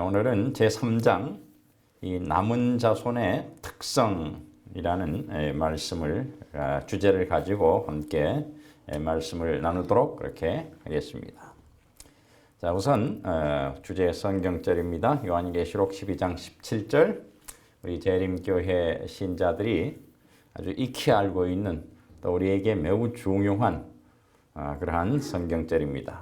오늘은 제3장 이 남은 자손의 특성이라는 말씀을 주제를 가지고 함께 말씀을 나누도록 그렇게 하겠습니다. 자, 우선 주제 성경절입니다. 요한계시록 12장 17절 우리 재림교회 신자들이 아주 익히 알고 있는 또 우리에게 매우 중요한 그러한 성경절입니다.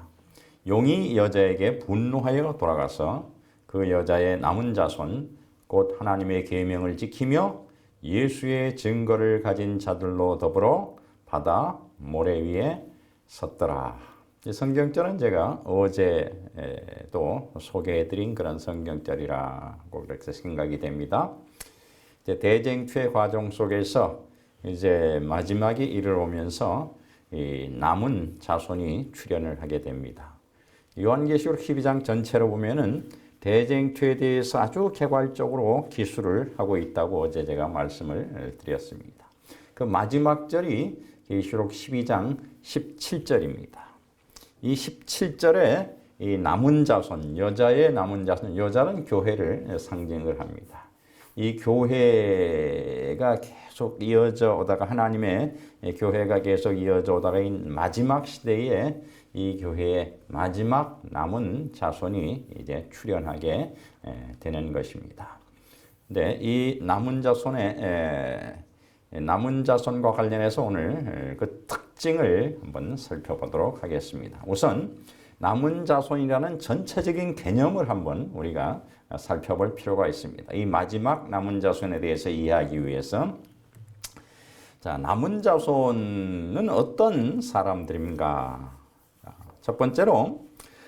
용이 여자에게 분노하여 돌아가서 그 여자의 남은 자손 곧 하나님의 계명을 지키며 예수의 증거를 가진 자들로 더불어 바다 모래 위에 섰더라. 이 성경절은 제가 어제도 소개해드린 그런 성경절이라고 그렇게 생각이 됩니다. 이제 대쟁투의 과정 속에서 이제 마지막이 이르러오면서 이 남은 자손이 출현을 하게 됩니다. 요한계시록 12장 전체로 보면은 대쟁투에 대해서 아주 개괄적으로 기술을 하고 있다고 어제 제가 말씀을 드렸습니다. 그 마지막 절이 계시록 12장 17절입니다. 이 17절에 이 남은 자손, 여자의 남은 자손, 여자는 교회를 상징을 합니다. 이 교회가 계속 이어져 오다가 하나님의 교회가 계속 이어져 오다가 이 마지막 시대에 이 교회의 마지막 남은 자손이 이제 출현하게 되는 것입니다. 근데 이 남은 자손과 관련해서 오늘 그 특징을 한번 살펴보도록 하겠습니다. 우선 남은 자손이라는 전체적인 개념을 한번 우리가 살펴볼 필요가 있습니다. 이 마지막 남은 자손에 대해서 이해하기 위해서 자, 남은 자손은 어떤 사람들인가? 첫 번째로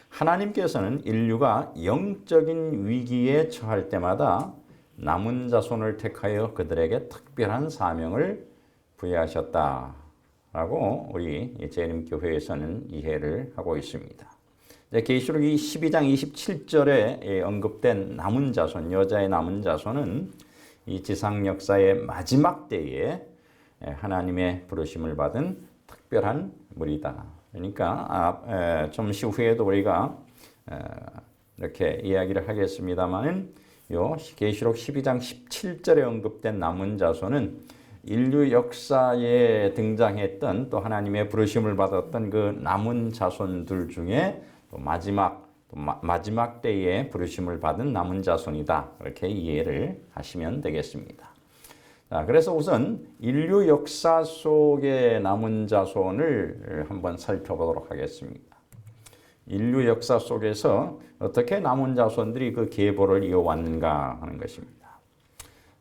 하나님께서는 인류가 영적인 위기에 처할 때마다 남은 자손을 택하여 그들에게 특별한 사명을 부여하셨다라고 우리 재림교회에서는 이해를 하고 있습니다. 계시록 12장 27절에 언급된 남은 자손, 여자의 남은 자손은 이 지상 역사의 마지막 때에 하나님의 부르심을 받은 특별한 무리다. 그러니까 잠시 후에도 우리가 이렇게 이야기를 하겠습니다만 요 계시록 12장 17절에 언급된 남은 자손은 인류 역사에 등장했던 또 하나님의 부르심을 받았던 그 남은 자손들 중에 또 마지막 때에 부르심을 받은 남은 자손이다. 이렇게 이해를 하시면 되겠습니다. 자, 그래서 우선 인류 역사 속의 남은 자손을 한번 살펴보도록 하겠습니다. 인류 역사 속에서 어떻게 남은 자손들이 그 계보를 이어왔는가 하는 것입니다.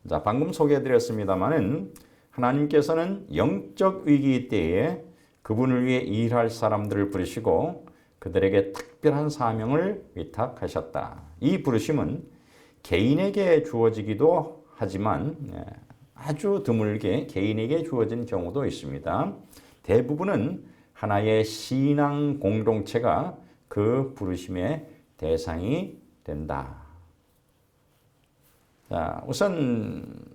자, 방금 소개해드렸습니다마는 하나님께서는 영적 위기 때에 그분을 위해 일할 사람들을 부르시고 그들에게 특별한 사명을 위탁하셨다. 이 부르심은 개인에게 주어지기도 하지만 아주 드물게 개인에게 주어진 경우도 있습니다. 대부분은 하나의 신앙 공동체가 그 부르심의 대상이 된다. 자, 우선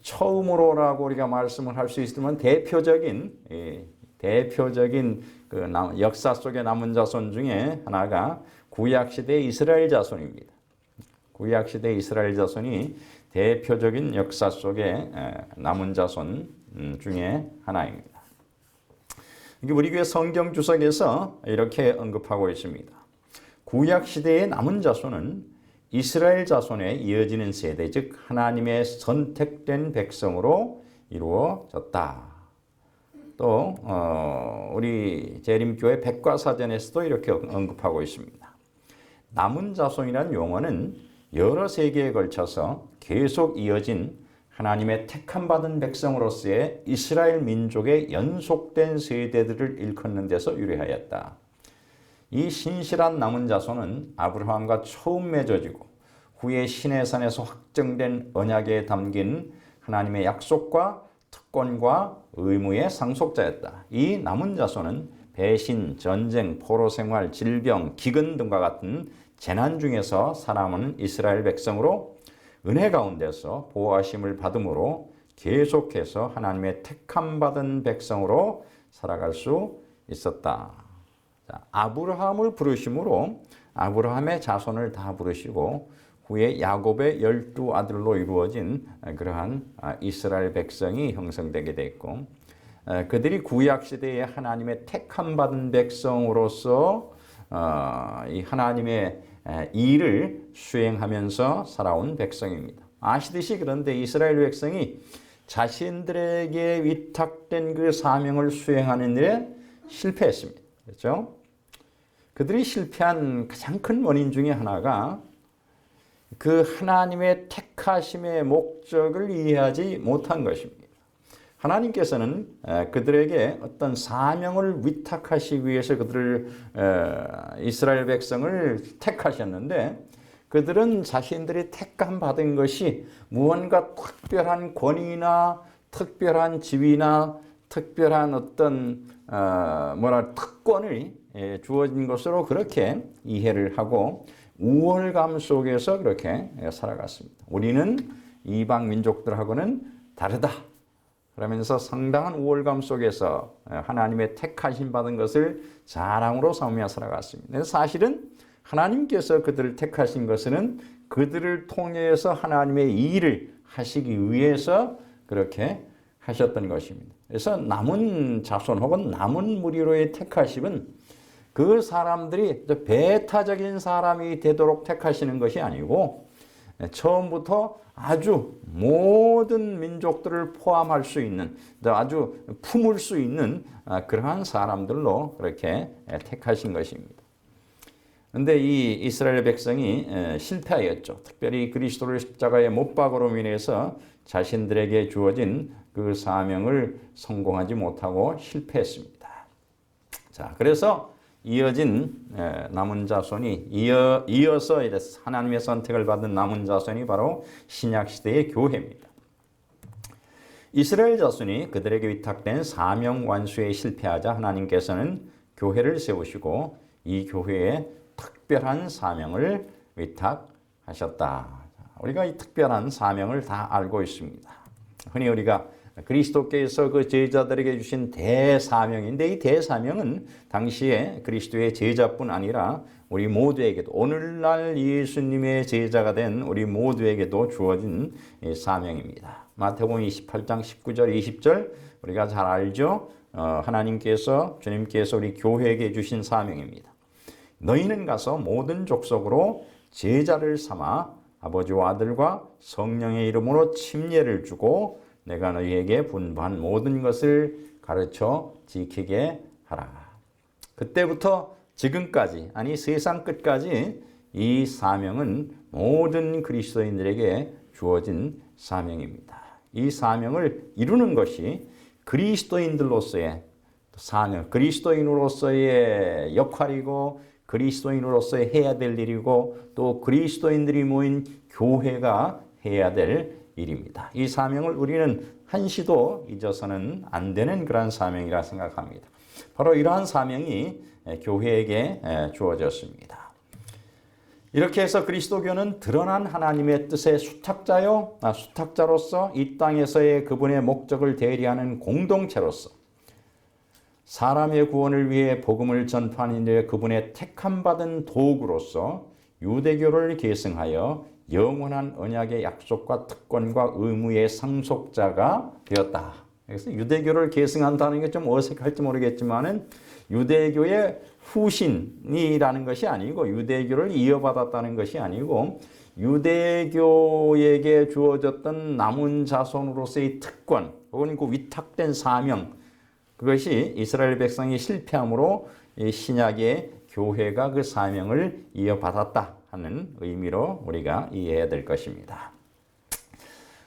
처음으로라고 우리가 말씀을 할 수 있으면 대표적인 그 역사 속의 남은 자손 중에 하나가 구약시대 이스라엘 자손입니다. 구약시대 이스라엘 자손이 대표적인 역사 속의 남은 자손 중에 하나입니다. 우리 교회 성경 주석에서 이렇게 언급하고 있습니다. 구약시대의 남은 자손은 이스라엘 자손에 이어지는 세대, 즉 하나님의 선택된 백성으로 이루어졌다. 또 우리 재림교회 백과사전에서도 이렇게 언급하고 있습니다. 남은 자손이라는 용어는 여러 세기에 걸쳐서 계속 이어진 하나님의 택함받은 백성으로서의 이스라엘 민족의 연속된 세대들을 일컫는 데서 유래하였다. 이 신실한 남은 자손은 아브라함과 처음 맺어지고 후에 시내산에서 확정된 언약에 담긴 하나님의 약속과 특권과 의무의 상속자였다. 이 남은 자손은 배신, 전쟁, 포로 생활, 질병, 기근 등과 같은 재난 중에서 살아남은 이스라엘 백성으로 은혜 가운데서 보호하심을 받음으로 계속해서 하나님의 택함받은 백성으로 살아갈 수 있었다. 자, 아브라함을 부르심으로 아브라함의 자손을 다 부르시고 후에 야곱의 12아들로 이루어진 그러한 이스라엘 백성이 형성되게 됐고, 그들이 구약시대에 하나님의 택함 받은 백성으로서 이 하나님의 일을 수행하면서 살아온 백성입니다. 아시듯이 그런데 이스라엘 백성이 자신들에게 위탁된 그 사명을 수행하는 일에 실패했습니다. 그렇죠? 그들이 실패한 가장 큰 원인 중에 하나가 그 하나님의 택하심의 목적을 이해하지 못한 것입니다. 하나님께서는 그들에게 어떤 사명을 위탁하시기 위해서 그들을 이스라엘 백성을 택하셨는데, 그들은 자신들이 택함 받은 것이 무언가 특별한 권위나 특별한 지위나 특별한 어떤 특권이 주어진 것으로 그렇게 이해를 하고 우월감 속에서 그렇게 살아갔습니다. 우리는 이방 민족들하고는 다르다 그러면서 상당한 우월감 속에서 하나님의 택하심 받은 것을 자랑으로 삼으며 살아갔습니다. 사실은 하나님께서 그들을 택하신 것은 그들을 통해서 하나님의 일을 하시기 위해서 그렇게 하셨던 것입니다. 그래서 남은 자손 혹은 남은 무리로의 택하심은 그 사람들이 배타적인 사람이 되도록 택하시는 것이 아니고 처음부터 아주 모든 민족들을 포함할 수 있는, 아주 품을 수 있는 그러한 사람들로 그렇게 택하신 것입니다. 그런데 이 이스라엘 백성이 실패하였죠. 특별히 그리스도를 십자가에 못 박으로 인해서 자신들에게 주어진 그 사명을 성공하지 못하고 실패했습니다. 자, 그래서 이어진 남은 자손이 이어서 하나님의 선택을 받은 남은 자손이 바로 신약시대의 교회입니다. 이스라엘 자손이 그들에게 위탁된 사명 완수에 실패하자 하나님께서는 교회를 세우시고 이 교회에 특별한 사명을 위탁하셨다. 우리가 이 특별한 사명을 다 알고 있습니다. 흔히 우리가 그리스도께서 그 제자들에게 주신 대사명인데, 이 대사명은 당시에 그리스도의 제자뿐 아니라 우리 모두에게도, 오늘날 예수님의 제자가 된 우리 모두에게도 주어진 사명입니다. 마태복음 28장 19절 20절 우리가 잘 알죠. 하나님께서, 주님께서 우리 교회에게 주신 사명입니다. 너희는 가서 모든 족속으로 제자를 삼아 아버지와 아들과 성령의 이름으로 침례를 주고 내가 너희에게 분부한 모든 것을 가르쳐 지키게 하라. 그때부터 지금까지, 아니 세상 끝까지 이 사명은 모든 그리스도인들에게 주어진 사명입니다. 이 사명을 이루는 것이 그리스도인들로서의 사명, 그리스도인으로서의 역할이고 그리스도인으로서 해야 될 일이고 또 그리스도인들이 모인 교회가 해야 될 일입니다. 이 사명을 우리는 한시도 잊어서는 안 되는 그런 사명이라 생각합니다. 바로 이러한 사명이 교회에게 주어졌습니다. 이렇게 해서 그리스도교는 드러난 하나님의 뜻의 수탁자로서 이 땅에서의 그분의 목적을 대리하는 공동체로서 사람의 구원을 위해 복음을 전파하는 데 그분의 택함받은 도구로서 유대교를 계승하여 영원한 언약의 약속과 특권과 의무의 상속자가 되었다. 그래서 유대교를 계승한다는 게 좀 어색할지 모르겠지만은 유대교의 후신이라는 것이 아니고 유대교를 이어받았다는 것이 아니고 유대교에게 주어졌던 남은 자손으로서의 특권 혹은 그 위탁된 사명, 그것이 이스라엘 백성이 실패함으로 신약의 교회가 그 사명을 이어받았다 하는 의미로 우리가 이해해야 될 것입니다.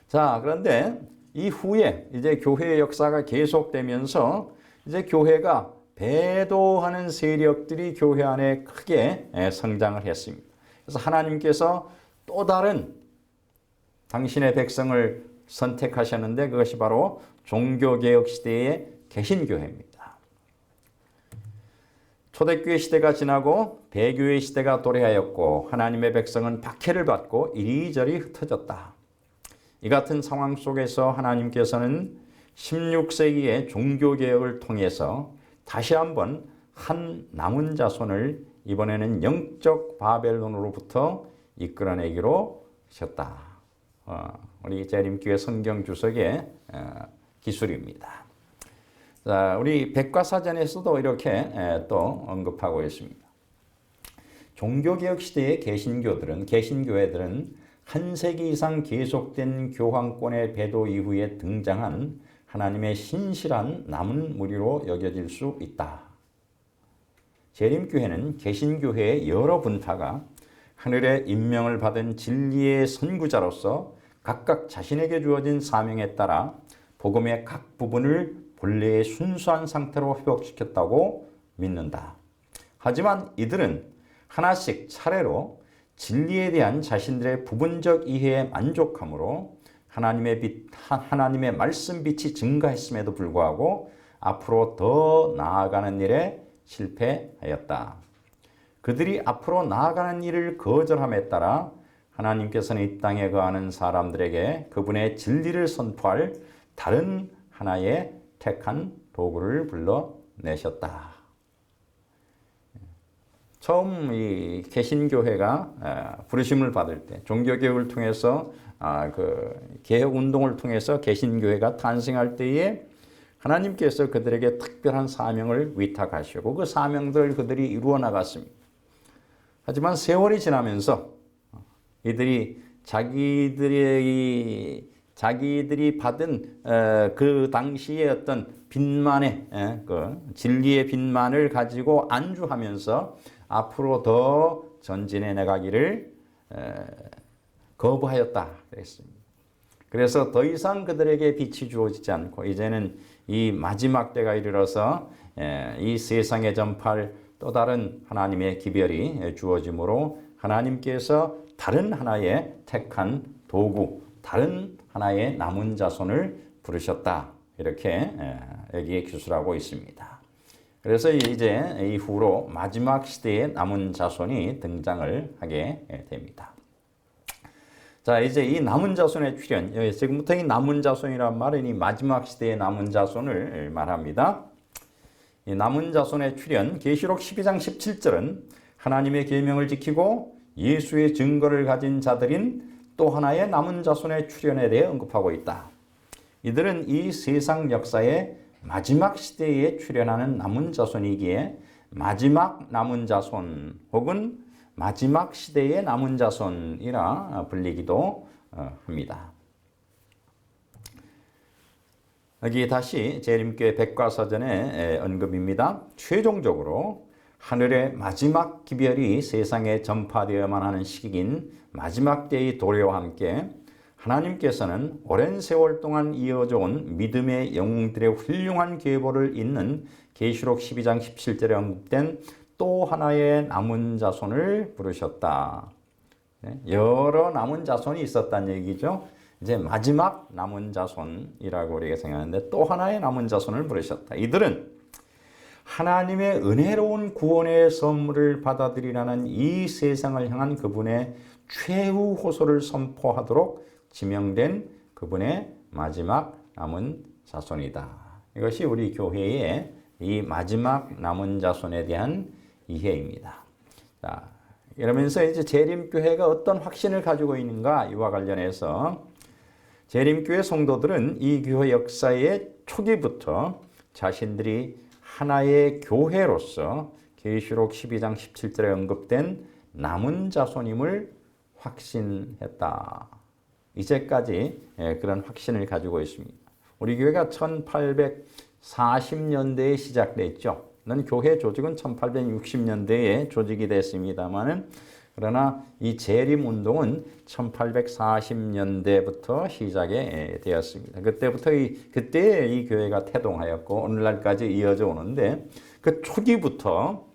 자, 그런데 이후에 이제 교회의 역사가 계속되면서 이제 교회가 배도하는 세력들이 교회 안에 크게 성장을 했습니다. 그래서 하나님께서 또 다른 당신의 백성을 선택하셨는데 그것이 바로 종교개혁 시대의 개신교회입니다. 초대교회 시대가 지나고 배교회 시대가 도래하였고 하나님의 백성은 박해를 받고 이리저리 흩어졌다. 이 같은 상황 속에서 하나님께서는 16세기의 종교개혁을 통해서 다시 한번 한 남은 자손을 이번에는 영적 바벨론으로부터 이끌어내기로 하셨다. 우리 재림교회 성경 주석의 기술입니다. 자, 우리 백과사전에서도 이렇게 또 언급하고 있습니다. 종교개혁 시대의 개신교회들은 한 세기 이상 계속된 교황권의 배도 이후에 등장한 하나님의 신실한 남은 무리로 여겨질 수 있다. 재림교회는 개신교회의 여러 분파가 하늘의 임명을 받은 진리의 선구자로서 각각 자신에게 주어진 사명에 따라 복음의 각 부분을 본래의 순수한 상태로 회복시켰다고 믿는다. 하지만 이들은 하나씩 차례로 진리에 대한 자신들의 부분적 이해에 만족함으로 하나님의 말씀 빛이 증가했음에도 불구하고 앞으로 더 나아가는 일에 실패하였다. 그들이 앞으로 나아가는 일을 거절함에 따라 하나님께서는 이 땅에 거하는 사람들에게 그분의 진리를 선포할 다른 하나의 택한 도구를 불러내셨다. 처음 이 개신교회가 부르심을 받을 때, 종교개혁을 통해서 그 개혁운동을 통해서 개신교회가 탄생할 때에 하나님께서 그들에게 특별한 사명을 위탁하시고 그 사명들을 그들이 이루어 나갔습니다. 하지만 세월이 지나면서 이들이 자기들이 받은 그 당시의 어떤 빛만의 그 진리의 빛만을 가지고 안주하면서 앞으로 더 전진해 나가기를 거부하였다 그랬습니다. 그래서 더 이상 그들에게 빛이 주어지지 않고 이제는 이 마지막 때가 이르러서 이 세상에 전파할 또 다른 하나님의 기별이 주어지므로 하나님께서 다른 하나의 택한 도구, 다른 하나의 남은 자손을 부르셨다. 이렇게 여기에 기술하고 있습니다. 그래서 이제 이후로 마지막 시대에 남은 자손이 등장을 하게 됩니다. 자, 이제 이 남은 자손의 출현, 지금부터 이 남은 자손이란 말은 이 마지막 시대의 남은 자손을 말합니다. 이 남은 자손의 출현, 계시록 12장 17절은 하나님의 계명을 지키고 예수의 증거를 가진 자들인 또 하나의 남은 자손의 출현에 대해 언급하고 있다. 이들은 이 세상 역사의 마지막 시대에 출현하는 남은 자손이기에 마지막 남은 자손 혹은 마지막 시대의 남은 자손이라 불리기도 합니다. 여기 다시 재림교회 백과사전의 언급입니다. 최종적으로 하늘의 마지막 기별이 세상에 전파되어야만 하는 시기인 마지막 때의 도래와 함께 하나님께서는 오랜 세월 동안 이어져 온 믿음의 영웅들의 훌륭한 계보를 잇는 계시록 12장 17절에 언급된 또 하나의 남은 자손을 부르셨다. 여러 남은 자손이 있었다는 얘기죠. 이제 마지막 남은 자손이라고 우리가 생각하는데 또 하나의 남은 자손을 부르셨다. 이들은 하나님의 은혜로운 구원의 선물을 받아들이라는 이 세상을 향한 그분의 최후 호소를 선포하도록 지명된 그분의 마지막 남은 자손이다. 이것이 우리 교회의 이 마지막 남은 자손에 대한 이해입니다. 자, 이러면서 이제 재림교회가 어떤 확신을 가지고 있는가 이와 관련해서 재림교회 성도들은 이 교회 역사의 초기부터 자신들이 하나의 교회로서 계시록 12장 17절에 언급된 남은 자손임을 확신했다. 이제까지 그런 확신을 가지고 있습니다. 우리 교회가 1840년대에 시작됐죠. 교회 조직은 1860년대에 조직이 됐습니다만은 그러나 이 재림 운동은 1840년대부터 시작이 되었습니다. 그때 이 교회가 태동하였고 오늘날까지 이어져 오는데 그 초기부터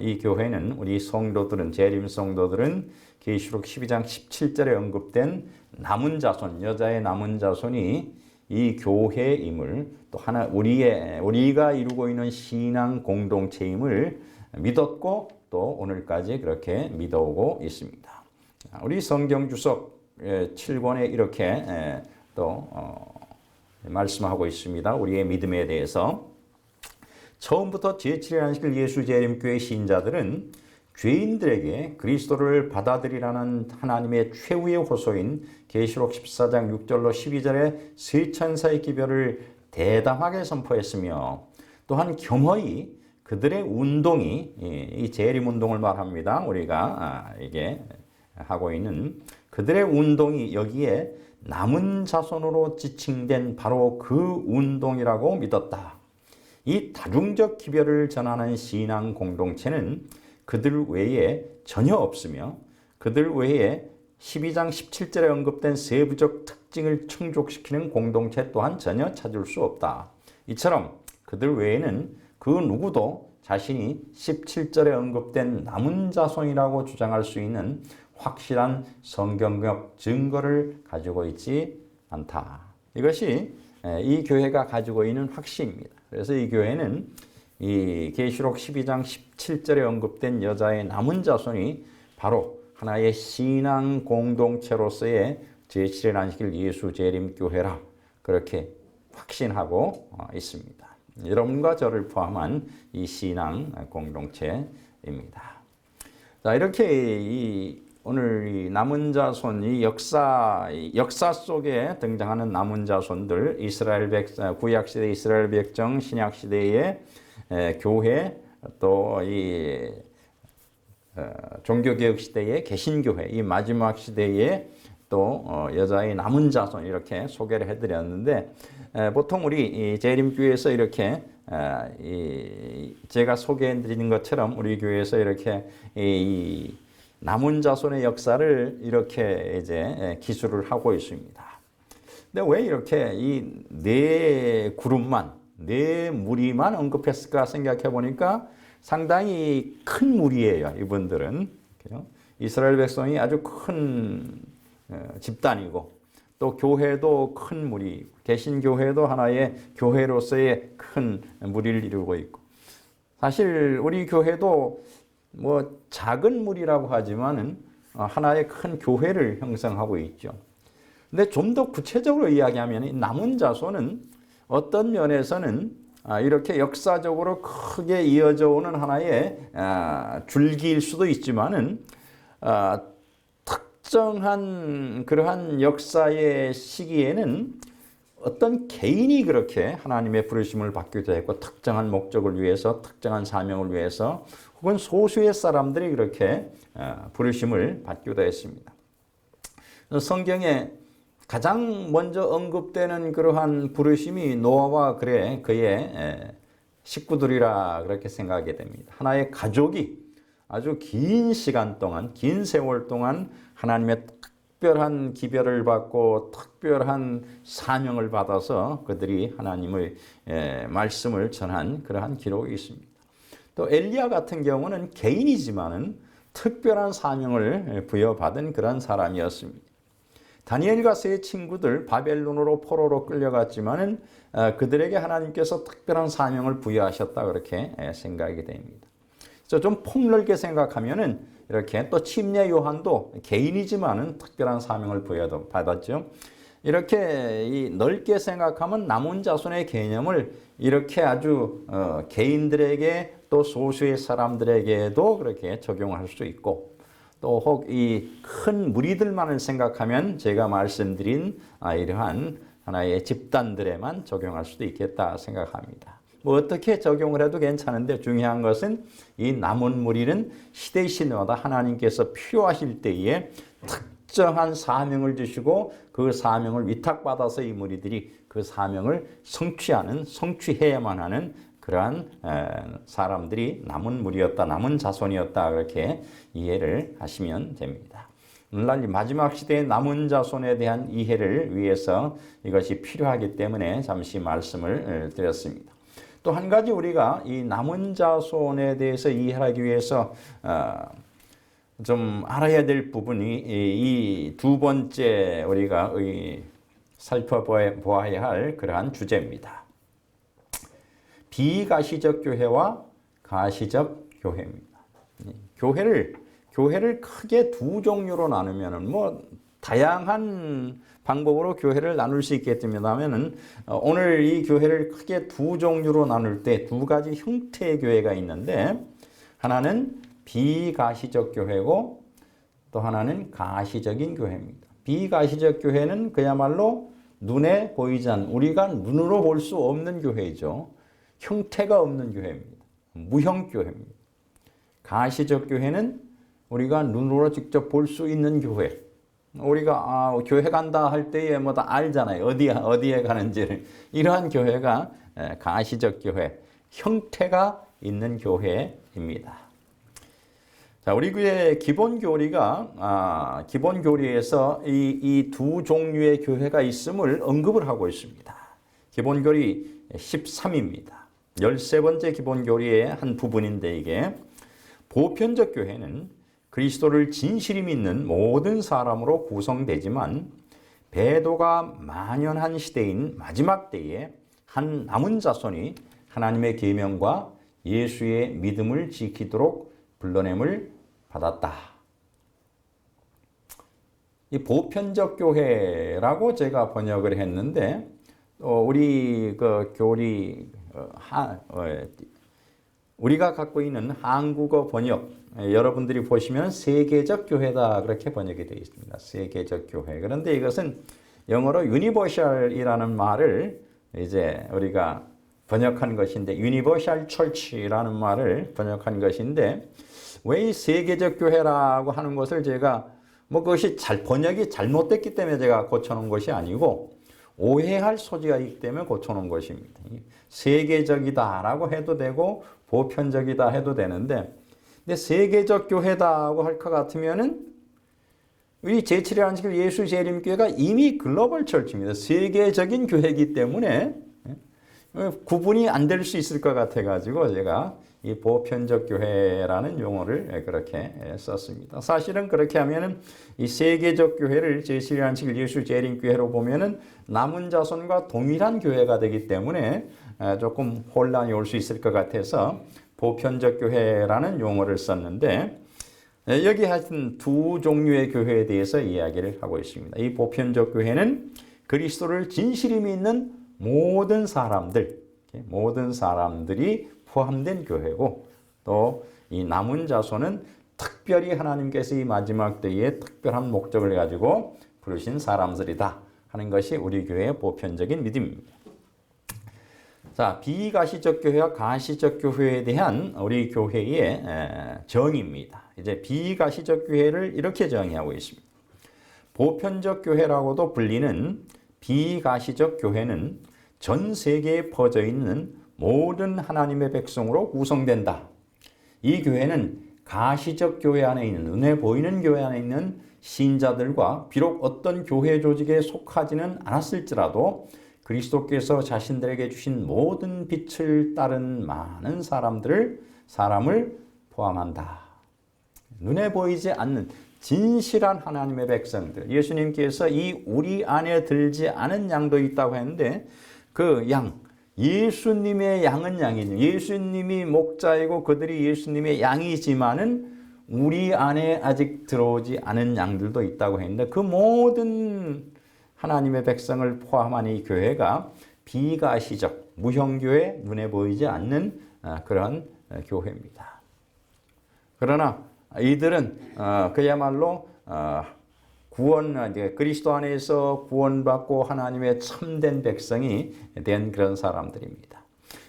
이 교회는 우리 성도들은 재림 성도들은 계시록 12장 17절에 언급된 남은 자손, 여자의 남은 자손이 이 교회임을 또 하나 우리가 이루고 있는 신앙 공동체임을 믿었고 또 오늘까지 그렇게 믿어오고 있습니다. 우리 성경 주석 7권에 이렇게 또 말씀하고 있습니다. 우리의 믿음에 대해서 처음부터 제7일 안식일 예수 재림교회 신자들은 죄인들에게 그리스도를 받아들이라는 하나님의 최후의 호소인 계시록 14장 6절로 12절의 세 천사의 기별을 대담하게 선포했으며 또한 겸허히 그들의 운동이 이 재림 운동을 말합니다. 우리가 이게 하고 있는 그들의 운동이 여기에 남은 자손으로 지칭된 바로 그 운동이라고 믿었다. 이 다중적 기별을 전하는 신앙 공동체는 그들 외에 전혀 없으며 그들 외에 12장 17절에 언급된 세부적 특징을 충족시키는 공동체 또한 전혀 찾을 수 없다. 이처럼 그들 외에는 그 누구도 자신이 17절에 언급된 남은 자손이라고 주장할 수 있는 확실한 성경적 증거를 가지고 있지 않다. 이것이 이 교회가 가지고 있는 확신입니다. 그래서 이 교회는 이 계시록 12장 17절에 언급된 여자의 남은 자손이 바로 하나의 신앙 공동체로서의 제7일 안식일 예수 재림 교회라 그렇게 확신하고 있습니다. 여러분과 저를 포함한 이 신앙 공동체입니다. 자, 이렇게 오늘 이 남은 자손, 이 역사 속에 등장하는 남은 자손들, 이스라엘 백성, 구약 시대 이스라엘 백성, 신약 시대의 교회, 또 이 종교개혁 시대의 개신교회, 이 마지막 시대의 또 여자의 남은 자손 이렇게 소개를 해드렸는데 보통 우리 재림교회에서 이렇게 제가 소개해드리는 것처럼 우리 교회에서 이렇게 이 남은 자손의 역사를 이렇게 이제 기술을 하고 있습니다. 근데 왜 이렇게 이 네 그룹만, 네 무리만 언급했을까 생각해 보니까 상당히 큰 무리예요. 이분들은 이스라엘 백성이 아주 큰 집단이고 또 교회도 큰 무리, 개신교회도 하나의 교회로서의 큰 무리를 이루고 있고 사실 우리 교회도 뭐 작은 무리라고 하지만은 하나의 큰 교회를 형성하고 있죠. 근데 좀 더 구체적으로 이야기하면 남은 자손은 어떤 면에서는 이렇게 역사적으로 크게 이어져 오는 하나의 줄기일 수도 있지만은 특정한 그러한 역사의 시기에는 어떤 개인이 그렇게 하나님의 부르심을 받기도 했고 특정한 목적을 위해서 특정한 사명을 위해서 혹은 소수의 사람들이 그렇게 부르심을 받기도 했습니다. 성경에 가장 먼저 언급되는 그러한 부르심이 노아와 그의 식구들이라 그렇게 생각하게 됩니다. 하나의 가족이 아주 긴 시간 동안, 긴 세월 동안 하나님의 특별한 기별을 받고 특별한 사명을 받아서 그들이 하나님의 말씀을 전한 그러한 기록이 있습니다. 또 엘리야 같은 경우는 개인이지만은 특별한 사명을 부여받은 그런 사람이었습니다. 다니엘과 세 친구들 바벨론으로 포로로 끌려갔지만은 그들에게 하나님께서 특별한 사명을 부여하셨다 그렇게 생각이 됩니다. 그래서 좀 폭넓게 생각하면은 이렇게 또 침례 요한도 개인이지만은 특별한 사명을 부여받았죠. 이렇게 넓게 생각하면 남은 자손의 개념을 이렇게 아주 개인들에게 또 소수의 사람들에게도 그렇게 적용할 수 있고 또 혹 이 큰 무리들만을 생각하면 제가 말씀드린 이러한 하나의 집단들에만 적용할 수도 있겠다 생각합니다. 뭐 어떻게 적용을 해도 괜찮은데 중요한 것은 이 남은 무리는 시대시대마다 하나님께서 필요하실 때에 특정한 사명을 주시고 그 사명을 위탁받아서 이 무리들이 그 사명을 성취해야만 하는 그러한 사람들이 남은 무리였다, 남은 자손이었다 그렇게 이해를 하시면 됩니다. 오늘날 마지막 시대의 남은 자손에 대한 이해를 위해서 이것이 필요하기 때문에 잠시 말씀을 드렸습니다. 또 한 가지 우리가 이 남은 자손에 대해서 이해하기 위해서 좀 알아야 될 부분이 이 두 번째 우리가 살펴보아야 할 그러한 주제입니다. 비가시적 교회와 가시적 교회입니다. 교회를 크게 두 종류로 나누면은 뭐 다양한 방법으로 교회를 나눌 수 있겠습니다면은 오늘 이 교회를 크게 두 종류로 나눌 때 두 가지 형태의 교회가 있는데 하나는 비가시적 교회고 또 하나는 가시적인 교회입니다. 비가시적 교회는 그야말로 눈에 보이지 않는 우리가 눈으로 볼 수 없는 교회이죠. 형태가 없는 교회입니다. 무형교회입니다. 가시적 교회는 우리가 눈으로 직접 볼 수 있는 교회. 우리가 교회 간다 할 때에 뭐 다 알잖아요. 어디에 가는지를. 이러한 교회가 가시적 교회, 형태가 있는 교회입니다. 자, 우리 교회 기본 교리가 기본 교리에서 이 두 종류의 교회가 있음을 언급을 하고 있습니다. 기본 교리 13입니다. 13번째 기본 교리의 한 부분인데 이게 보편적 교회는 그리스도를 진실히 믿는 모든 사람으로 구성되지만 배도가 만연한 시대인 마지막 때에 한 남은 자손이 하나님의 계명과 예수의 믿음을 지키도록 불러냄을 받았다. 이 보편적 교회라고 제가 번역을 했는데 우리 그 교리 우리가 갖고 있는 한국어 번역 여러분들이 보시면 세계적 교회다 그렇게 번역이 되어 있습니다. 세계적 교회. 그런데 이것은 영어로 유니버셜이라는 말을 이제 우리가 번역한 것인데 유니버셜 처치라는 말을 번역한 것인데 왜 이 세계적 교회라고 하는 것을 제가 뭐 그것이 번역이 잘못됐기 때문에 제가 고쳐놓은 것이 아니고 오해할 소지가 있기 때문에 고쳐놓은 것입니다. 세계적이다라고 해도 되고 보편적이다 해도 되는데 근데 세계적 교회다고 할 것 같으면은 우리 제7회 안식일 예수 재림교회가 이미 글로벌 철치입니다. 세계적인 교회이기 때문에 구분이 안 될 수 있을 것 같아가지고 제가 이 보편적 교회라는 용어를 그렇게 썼습니다. 사실은 그렇게 하면은 이 세계적 교회를 제7회 안식일 예수 재림교회로 보면은 남은 자손과 동일한 교회가 되기 때문에 조금 혼란이 올 수 있을 것 같아서 보편적 교회라는 용어를 썼는데 여기 하여튼 두 종류의 교회에 대해서 이야기를 하고 있습니다. 이 보편적 교회는 그리스도를 진실히 믿는 모든 사람들이 포함된 교회고 또 이 남은 자손은 특별히 하나님께서 이 마지막 때에 특별한 목적을 가지고 부르신 사람들이다 하는 것이 우리 교회의 보편적인 믿음입니다. 자, 비가시적 교회와 가시적 교회에 대한 우리 교회의 정의입니다. 이제 비가시적 교회를 이렇게 정의하고 있습니다. 보편적 교회라고도 불리는 비가시적 교회는 전 세계에 퍼져 있는 모든 하나님의 백성으로 구성된다. 이 교회는 가시적 교회 안에 있는 눈에 보이는 교회 안에 있는 신자들과 비록 어떤 교회 조직에 속하지는 않았을지라도 그리스도께서 자신들에게 주신 모든 빛을 따른 많은 사람을 포함한다. 눈에 보이지 않는 진실한 하나님의 백성들. 예수님께서 이 우리 안에 들지 않은 양도 있다고 했는데 그 양, 예수님의 양은 양이죠. 예수님이 목자이고 그들이 예수님의 양이지만은 우리 안에 아직 들어오지 않은 양들도 있다고 했는데 그 모든 하나님의 백성을 포함한 이 교회가 비가시적, 무형교회, 눈에 보이지 않는 그런 교회입니다. 그러나 이들은 그야말로 그리스도 안에서 구원받고 하나님의 참된 백성이 된 그런 사람들입니다.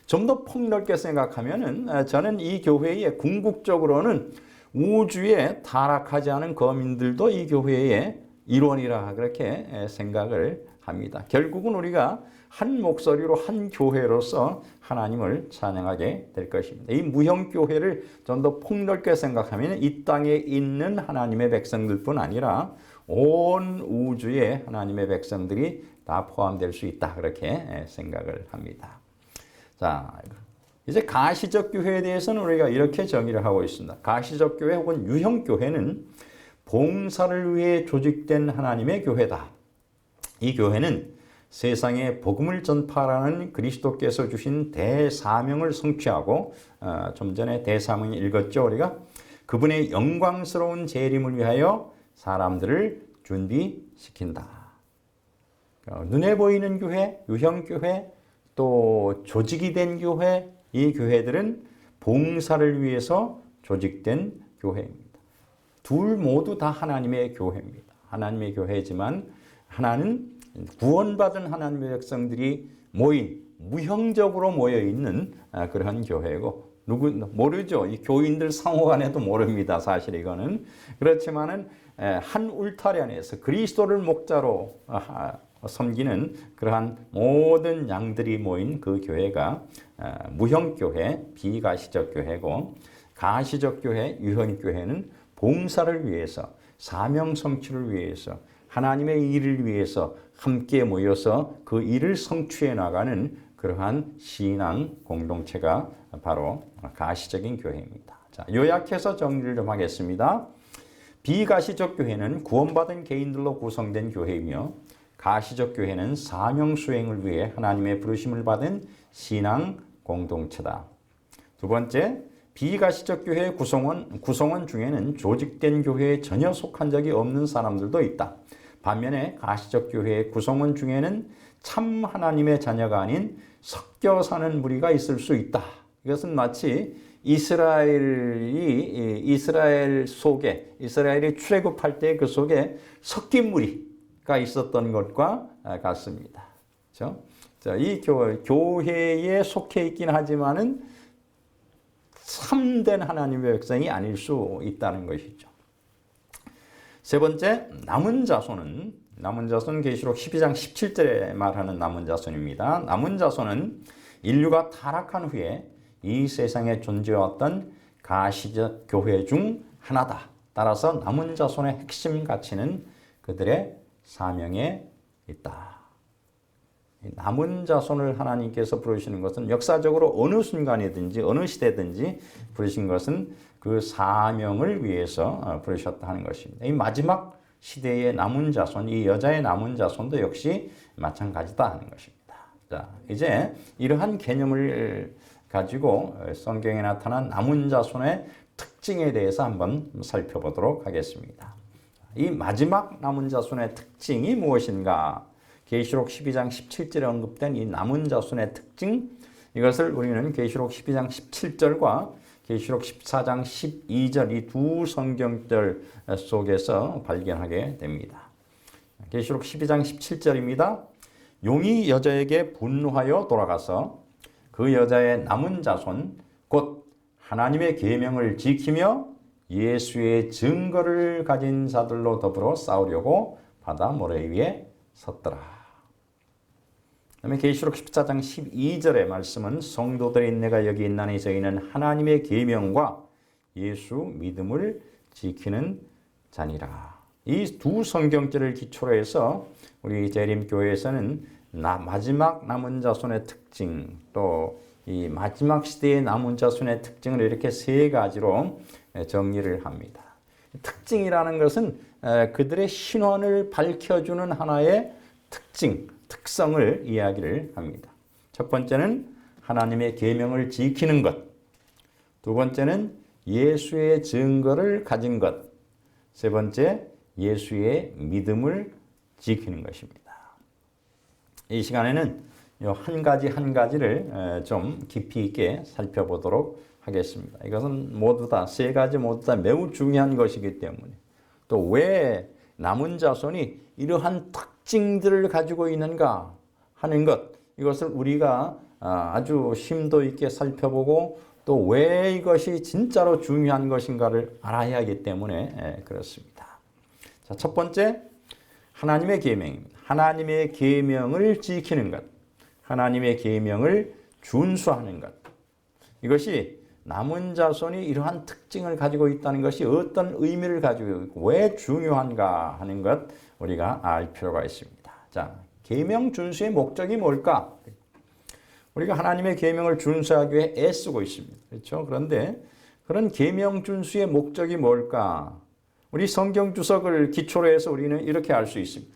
좀 더 폭넓게 생각하면은 저는 이 교회의 궁극적으로는 우주에 타락하지 않은 거민들도 이 교회의 일원이라 그렇게 생각을 합니다. 결국은 우리가 한 목소리로 한 교회로서 하나님을 찬양하게 될 것입니다. 이 무형교회를 좀 더 폭넓게 생각하면 이 땅에 있는 하나님의 백성들뿐 아니라 온 우주에 하나님의 백성들이 다 포함될 수 있다 그렇게 생각을 합니다. 자, 이제 가시적 교회에 대해서는 우리가 이렇게 정의를 하고 있습니다. 가시적 교회 혹은 유형교회는 봉사를 위해 조직된 하나님의 교회다. 이 교회는 세상에 복음을 전파하라는 그리스도께서 주신 대사명을 성취하고 좀 전에 대사명 읽었죠 우리가? 그분의 영광스러운 재림을 위하여 사람들을 준비시킨다. 눈에 보이는 교회, 유형교회, 또 조직이 된 교회, 이 교회들은 봉사를 위해서 조직된 교회입니다. 둘 모두 다 하나님의 교회입니다. 하나님의 교회지만 하나는 구원받은 하나님의 백성들이 모인, 무형적으로 모여있는 그러한 교회고, 모르죠. 이 교인들 상호 간에도 모릅니다. 사실 이거는. 그렇지만은 한 울타리 안에서 그리스도를 목자로 섬기는 그러한 모든 양들이 모인 그 교회가 무형교회, 비가시적 교회고, 가시적 교회, 유형교회는 봉사를 위해서, 사명 성취를 위해서, 하나님의 일을 위해서 함께 모여서 그 일을 성취해 나가는 그러한 신앙 공동체가 바로 가시적인 교회입니다. 자, 요약해서 정리를 좀 하겠습니다. 비가시적 교회는 구원받은 개인들로 구성된 교회이며, 가시적 교회는 사명 수행을 위해 하나님의 부르심을 받은 신앙 공동체다. 두 번째, 비가시적 교회의 구성원 중에는 조직된 교회에 전혀 속한 적이 없는 사람들도 있다. 반면에 가시적 교회의 구성원 중에는 참 하나님의 자녀가 아닌 섞여 사는 무리가 있을 수 있다. 이것은 마치 이스라엘이 출애굽할 때 그 속에 섞인 무리가 있었던 것과 같습니다. 그렇죠? 자, 이 교회에 속해 있긴 하지만은 참된 하나님의 백성이 아닐 수 있다는 것이죠. 세 번째, 남은 자손은 계시록 12장 17절에 말하는 남은 자손입니다. 남은 자손은 인류가 타락한 후에 이 세상에 존재해왔던 가시적 교회 중 하나다. 따라서 남은 자손의 핵심 가치는 그들의 사명에 있다. 남은 자손을 하나님께서 부르시는 것은 역사적으로 어느 순간이든지 어느 시대든지 부르신 것은 그 사명을 위해서 부르셨다 하는 것입니다. 이 마지막 시대의 남은 자손, 이 여자의 남은 자손도 역시 마찬가지다 하는 것입니다. 자, 이제 이러한 개념을 가지고 성경에 나타난 남은 자손의 특징에 대해서 한번 살펴보도록 하겠습니다. 이 마지막 남은 자손의 특징이 무엇인가? 계시록 12장 17절에 언급된 이 남은 자손의 특징, 이것을 우리는 계시록 12장 17절과 계시록 14장 12절 이 두 성경절 속에서 발견하게 됩니다. 계시록 12장 17절입니다. 용이 여자에게 분노하여 돌아가서 그 여자의 남은 자손 곧 하나님의 계명을 지키며 예수의 증거를 가진 자들로 더불어 싸우려고 바다 모래 위에 섰더라. 그다음에 계시록 14장 12절의 말씀은 성도들의 내가 여기 있나니 저희는 하나님의 계명과 예수 믿음을 지키는 자니라. 이 두 성경절을 기초로 해서 우리 재림교회에서는 마지막 남은 자손의 특징, 또 이 마지막 시대의 남은 자손의 특징을 이렇게 세 가지로 정리를 합니다. 특징이라는 것은 그들의 신원을 밝혀주는 하나의 특성을 이야기를 합니다. 첫 번째는 하나님의 계명을 지키는 것, 두 번째는 예수의 증거를 가진 것, 세 번째 예수의 믿음을 지키는 것입니다. 이 시간에는 한 가지를 좀 깊이 있게 살펴보도록 하겠습니다. 이것은 모두 다 세 가지 모두 다 매우 중요한 것이기 때문에, 또 왜 남은 자손이 이러한 특징들을 가지고 있는가 하는 것, 이것을 우리가 아주 심도 있게 살펴보고 또 왜 이것이 진짜로 중요한 것인가를 알아야 하기 때문에 그렇습니다. 자, 첫 번째, 하나님의 계명입니다. 하나님의 계명을 지키는 것, 하나님의 계명을 준수하는 것. 이것이 남은 자손이 이러한 특징을 가지고 있다는 것이 어떤 의미를 가지고 있고 왜 중요한가 하는 것 우리가 알 필요가 있습니다. 자, 계명 준수의 목적이 뭘까? 우리가 하나님의 계명을 준수하기 위해 애쓰고 있습니다. 그렇죠? 그런데 그런 계명 준수의 목적이 뭘까? 우리 성경 주석을 기초로 해서 우리는 이렇게 알 수 있습니다.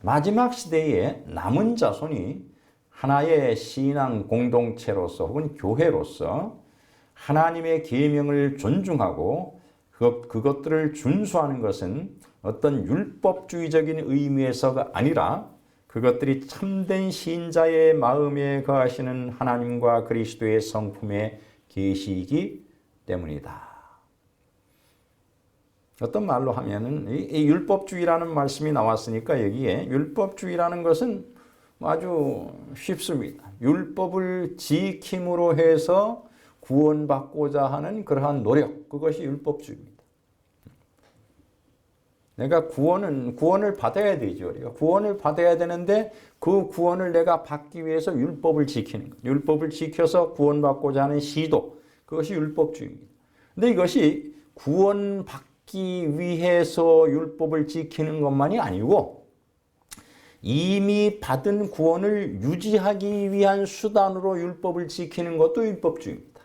마지막 시대에 남은 자손이 하나의 신앙 공동체로서 혹은 교회로서 하나님의 계명을 존중하고 그것들을 준수하는 것은 어떤 율법주의적인 의미에서가 아니라 그것들이 참된 신자의 마음에 거하시는 하나님과 그리스도의 성품의 계시이기 때문이다. 어떤 말로 하면은 이 율법주의라는 말씀이 나왔으니까 여기에 율법주의라는 것은 아주 쉽습니다. 율법을 지킴으로 해서 구원받고자 하는 그러한 노력, 그것이 율법주의입니다. 내가 구원을 받아야 되죠. 우리가 구원을 받아야 되는데 그 구원을 내가 받기 위해서 율법을 지키는 것. 율법을 지켜서 구원받고자 하는 시도. 그것이 율법주의입니다. 근데 이것이 구원받기 위해서 율법을 지키는 것만이 아니고 이미 받은 구원을 유지하기 위한 수단으로 율법을 지키는 것도 율법주의입니다.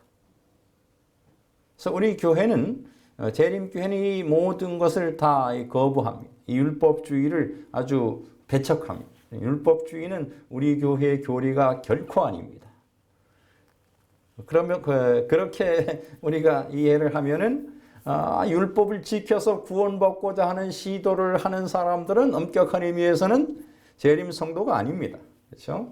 그래서 우리 교회는 재림교회는 이 모든 것을 다 거부합니다. 이 율법주의를 아주 배척합니다. 율법주의는 우리 교회의 교리가 결코 아닙니다. 그러면 그렇게 우리가 이해를 하면은 율법을 지켜서 구원받고자 하는 시도를 하는 사람들은 엄격한 의미에서는 재림 성도가 아닙니다. 그렇죠?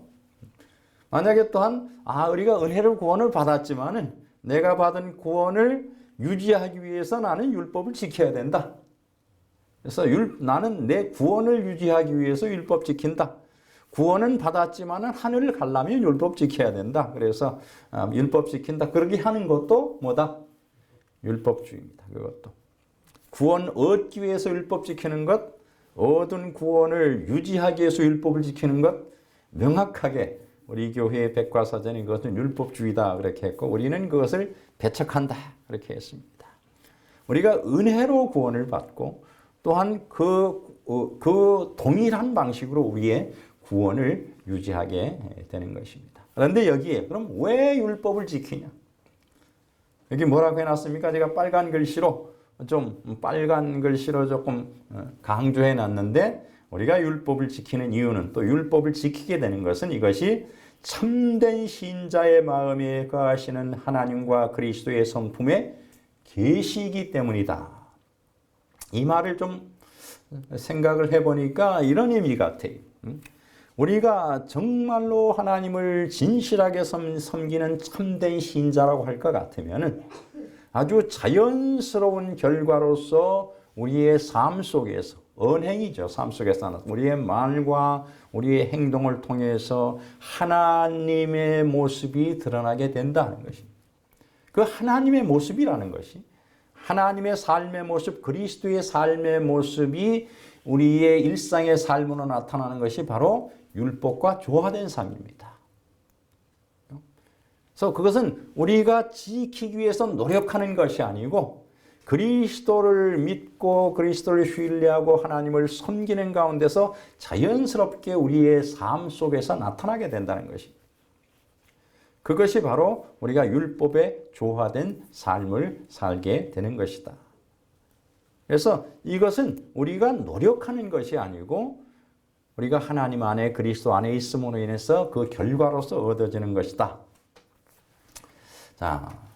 만약에 또한 우리가 은혜로 구원을 받았지만은 내가 받은 구원을 유지하기 위해서 나는 율법을 지켜야 된다. 그래서 나는 내 구원을 유지하기 위해서 율법 지킨다. 구원은 받았지만은 하늘을 가려면 율법 지켜야 된다. 그래서 율법 지킨다. 그렇게 하는 것도 뭐다? 율법주의입니다. 그것도. 구원 얻기 위해서 율법 지키는 것, 얻은 구원을 유지하기 위해서 율법을 지키는 것, 명확하게 우리 교회의 백과사전이 그것은 율법주의다 그렇게 했고 우리는 그것을 배척한다 그렇게 했습니다. 우리가 은혜로 구원을 받고 또한 그 동일한 방식으로 우리의 구원을 유지하게 되는 것입니다. 그런데 여기에 그럼 왜 율법을 지키냐? 여기 뭐라고 해놨습니까? 제가 빨간 글씨로 조금 강조해 놨는데 우리가 율법을 지키는 이유는 또 율법을 지키게 되는 것은 이것이 참된 신자의 마음에 거하시는 하나님과 그리스도의 성품의 계시이기 때문이다. 이 말을 좀 생각을 해보니까 이런 의미 같아요. 우리가 정말로 하나님을 진실하게 섬기는 참된 신자라고 할 것 같으면 아주 자연스러운 결과로서 우리의 삶 속에서 언행이죠. 삶 속에서 우리의 말과 우리의 행동을 통해서 하나님의 모습이 드러나게 된다는 것입니다. 그 하나님의 모습이라는 것이 하나님의 삶의 모습, 그리스도의 삶의 모습이 우리의 일상의 삶으로 나타나는 것이 바로 율법과 조화된 삶입니다. 그래서 그것은 우리가 지키기 위해서 노력하는 것이 아니고 그리스도를 믿고 그리스도를 신뢰하고 하나님을 섬기는 가운데서 자연스럽게 우리의 삶 속에서 나타나게 된다는 것입니다. 그것이 바로 우리가 율법에 조화된 삶을 살게 되는 것이다. 그래서 이것은 우리가 노력하는 것이 아니고 우리가 하나님 안에 그리스도 안에 있음으로 인해서 그 결과로서 얻어지는 것이다. 자,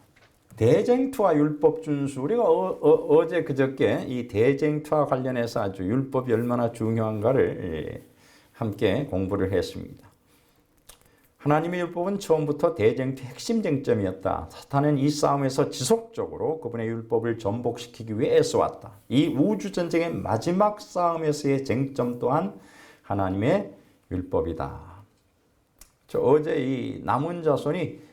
대쟁투와 율법 준수. 우리가 어제 그저께 이 대쟁투와 관련해서 아주 율법이 얼마나 중요한가를 함께 공부를 했습니다. 하나님의 율법은 처음부터 대쟁투의 핵심 쟁점이었다. 사탄은 이 싸움에서 지속적으로 그분의 율법을 전복시키기 위해 애써왔다. 이 우주전쟁의 마지막 싸움에서의 쟁점 또한 하나님의 율법이다. 어제 이 남은 자손이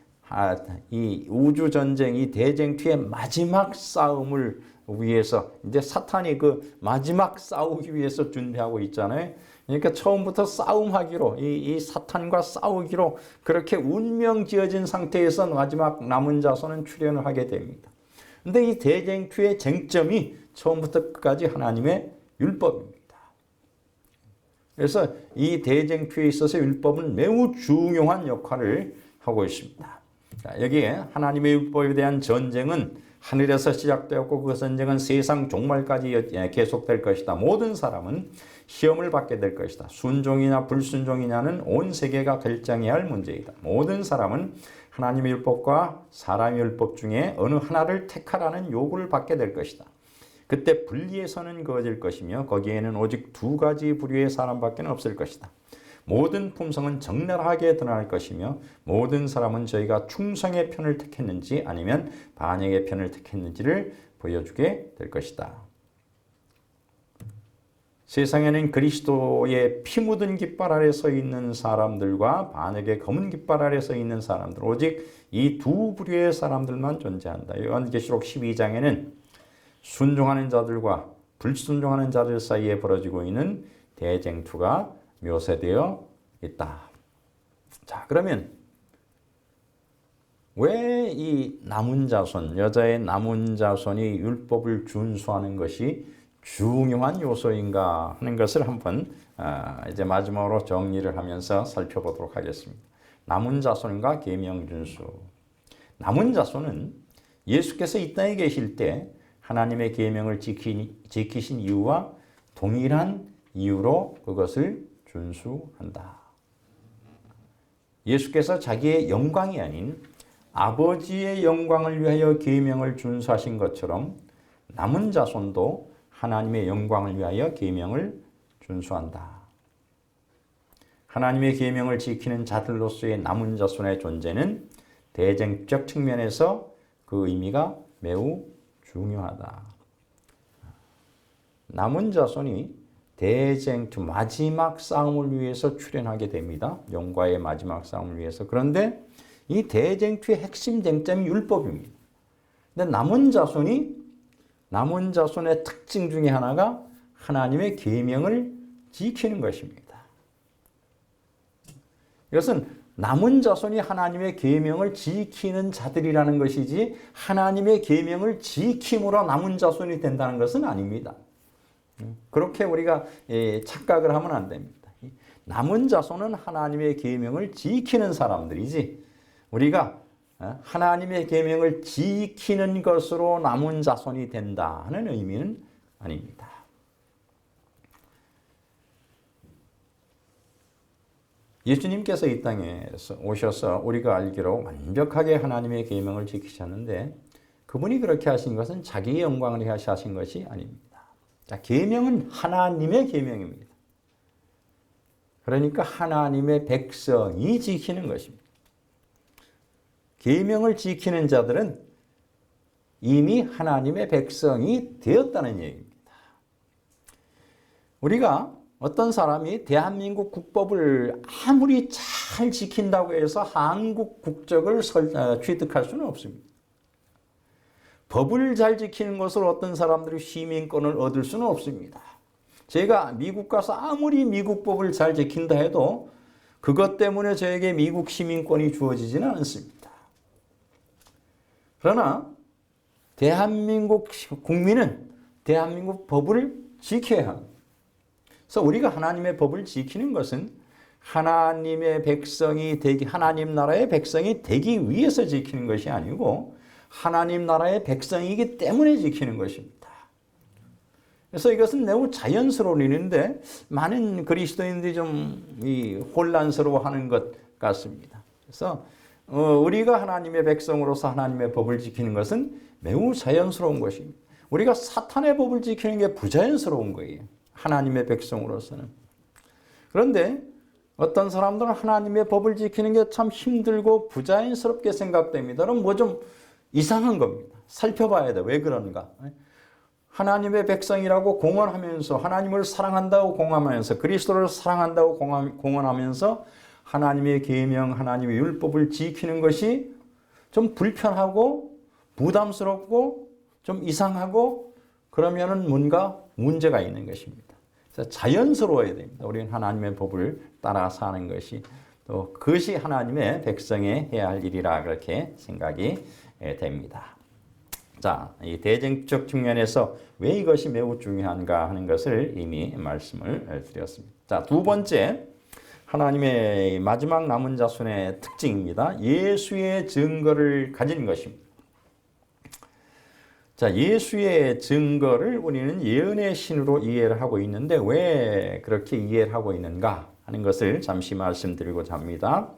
이 우주전쟁, 이 대쟁투의 마지막 싸움을 위해서 이제 사탄이 그 마지막 싸우기 위해서 준비하고 있잖아요. 그러니까 처음부터 싸움하기로 이 사탄과 싸우기로 그렇게 운명 지어진 상태에서 마지막 남은 자손은 출현을 하게 됩니다. 그런데 이 대쟁투의 쟁점이 처음부터 끝까지 하나님의 율법입니다. 그래서 이 대쟁투에 있어서 율법은 매우 중요한 역할을 하고 있습니다. 자, 여기에 하나님의 율법에 대한 전쟁은 하늘에서 시작되었고 그 전쟁은 세상 종말까지 계속될 것이다. 모든 사람은 시험을 받게 될 것이다. 순종이냐 불순종이냐는 온 세계가 결정해야 할 문제이다. 모든 사람은 하나님의 율법과 사람의 율법 중에 어느 하나를 택하라는 요구를 받게 될 것이다. 그때 분리의 선은 그어질 것이며 거기에는 오직 두 가지 부류의 사람밖에 없을 것이다. 모든 품성은 적나라하게 드러날 것이며 모든 사람은 저희가 충성의 편을 택했는지 아니면 반역의 편을 택했는지를 보여주게 될 것이다. 세상에는 그리스도의 피 묻은 깃발 아래 서 있는 사람들과 반역의 검은 깃발 아래 서 있는 사람들, 오직 이 두 부류의 사람들만 존재한다. 요한계시록 12장에는 순종하는 자들과 불순종하는 자들 사이에 벌어지고 있는 대쟁투가 묘사되어 있다. 자, 그러면 왜 이 남은 자손, 여자의 남은 자손이 율법을 준수하는 것이 중요한 요소인가 하는 것을 한번 이제 마지막으로 정리를 하면서 살펴보도록 하겠습니다. 남은 자손과 계명 준수. 남은 자손은 예수께서 이 땅에 계실 때 하나님의 계명을 지키신 이유와 동일한 이유로 그것을 준수한다. 예수께서 자기의 영광이 아닌 아버지의 영광을 위하여 계명을 준수하신 것처럼 남은 자손도 하나님의 영광을 위하여 계명을 준수한다. 하나님의 계명을 지키는 자들로서의 남은 자손의 존재는 대쟁적 측면에서 그 의미가 매우 중요하다. 남은 자손이 대쟁투 마지막 싸움을 위해서 출현하게 됩니다. 영과의 마지막 싸움을 위해서. 그런데 이 대쟁투의 핵심 쟁점이 율법입니다. 근데 남은 자손의 특징 중에 하나가 하나님의 계명을 지키는 것입니다. 이것은 남은 자손이 하나님의 계명을 지키는 자들이라는 것이지 하나님의 계명을 지킴으로 남은 자손이 된다는 것은 아닙니다. 그렇게 우리가 착각을 하면 안 됩니다. 남은 자손은 하나님의 계명을 지키는 사람들이지 우리가 하나님의 계명을 지키는 것으로 남은 자손이 된다 하는 의미는 아닙니다. 예수님께서 이 땅에 오셔서 우리가 알기로 완벽하게 하나님의 계명을 지키셨는데 그분이 그렇게 하신 것은 자기의 영광을 위하여 하신 것이 아닙니다. 자, 계명은 하나님의 계명입니다. 그러니까 하나님의 백성이 지키는 것입니다. 계명을 지키는 자들은 이미 하나님의 백성이 되었다는 얘기입니다. 우리가 어떤 사람이 대한민국 국법을 아무리 잘 지킨다고 해서 한국 국적을 취득할 수는 없습니다. 법을 잘 지키는 것으로 어떤 사람들이 시민권을 얻을 수는 없습니다. 제가 미국 가서 아무리 미국 법을 잘 지킨다 해도 그것 때문에 저에게 미국 시민권이 주어지지는 않습니다. 그러나 대한민국 국민은 대한민국 법을 지켜야 합니다. 그래서 우리가 하나님의 법을 지키는 것은 하나님의 백성이 되기, 하나님 나라의 백성이 되기 위해서 지키는 것이 아니고 하나님 나라의 백성이기 때문에 지키는 것입니다. 그래서 이것은 매우 자연스러운 일인데 많은 그리스도인들이 좀 혼란스러워하는 것 같습니다. 그래서 우리가 하나님의 백성으로서 하나님의 법을 지키는 것은 매우 자연스러운 것입니다. 우리가 사탄의 법을 지키는 게 부자연스러운 거예요. 하나님의 백성으로서는. 그런데 어떤 사람들은 하나님의 법을 지키는 게 참 힘들고 부자연스럽게 생각됩니다. 그럼 뭐 좀 이상한 겁니다. 살펴봐야 돼. 왜 그런가? 하나님의 백성이라고 공언하면서 하나님을 사랑한다고 공언하면서 그리스도를 사랑한다고 공언하면서 하나님의 계명, 하나님의 율법을 지키는 것이 좀 불편하고 부담스럽고 좀 이상하고 그러면은 뭔가 문제가 있는 것입니다. 그래서 자연스러워야 됩니다. 우리는 하나님의 법을 따라 사는 것이 또 그것이 하나님의 백성의 해야 할 일이라 그렇게 생각이 됩니다. 자, 이 대쟁적 측면에서 왜 이것이 매우 중요한가 하는 것을 이미 말씀을 드렸습니다. 자, 두 번째 하나님의 마지막 남은 자손의 특징입니다. 예수의 증거를 가진 것입니다. 자, 예수의 증거를 우리는 예언의 신으로 이해를 하고 있는데 왜 그렇게 이해를 하고 있는가 하는 것을 잠시 말씀드리고자 합니다.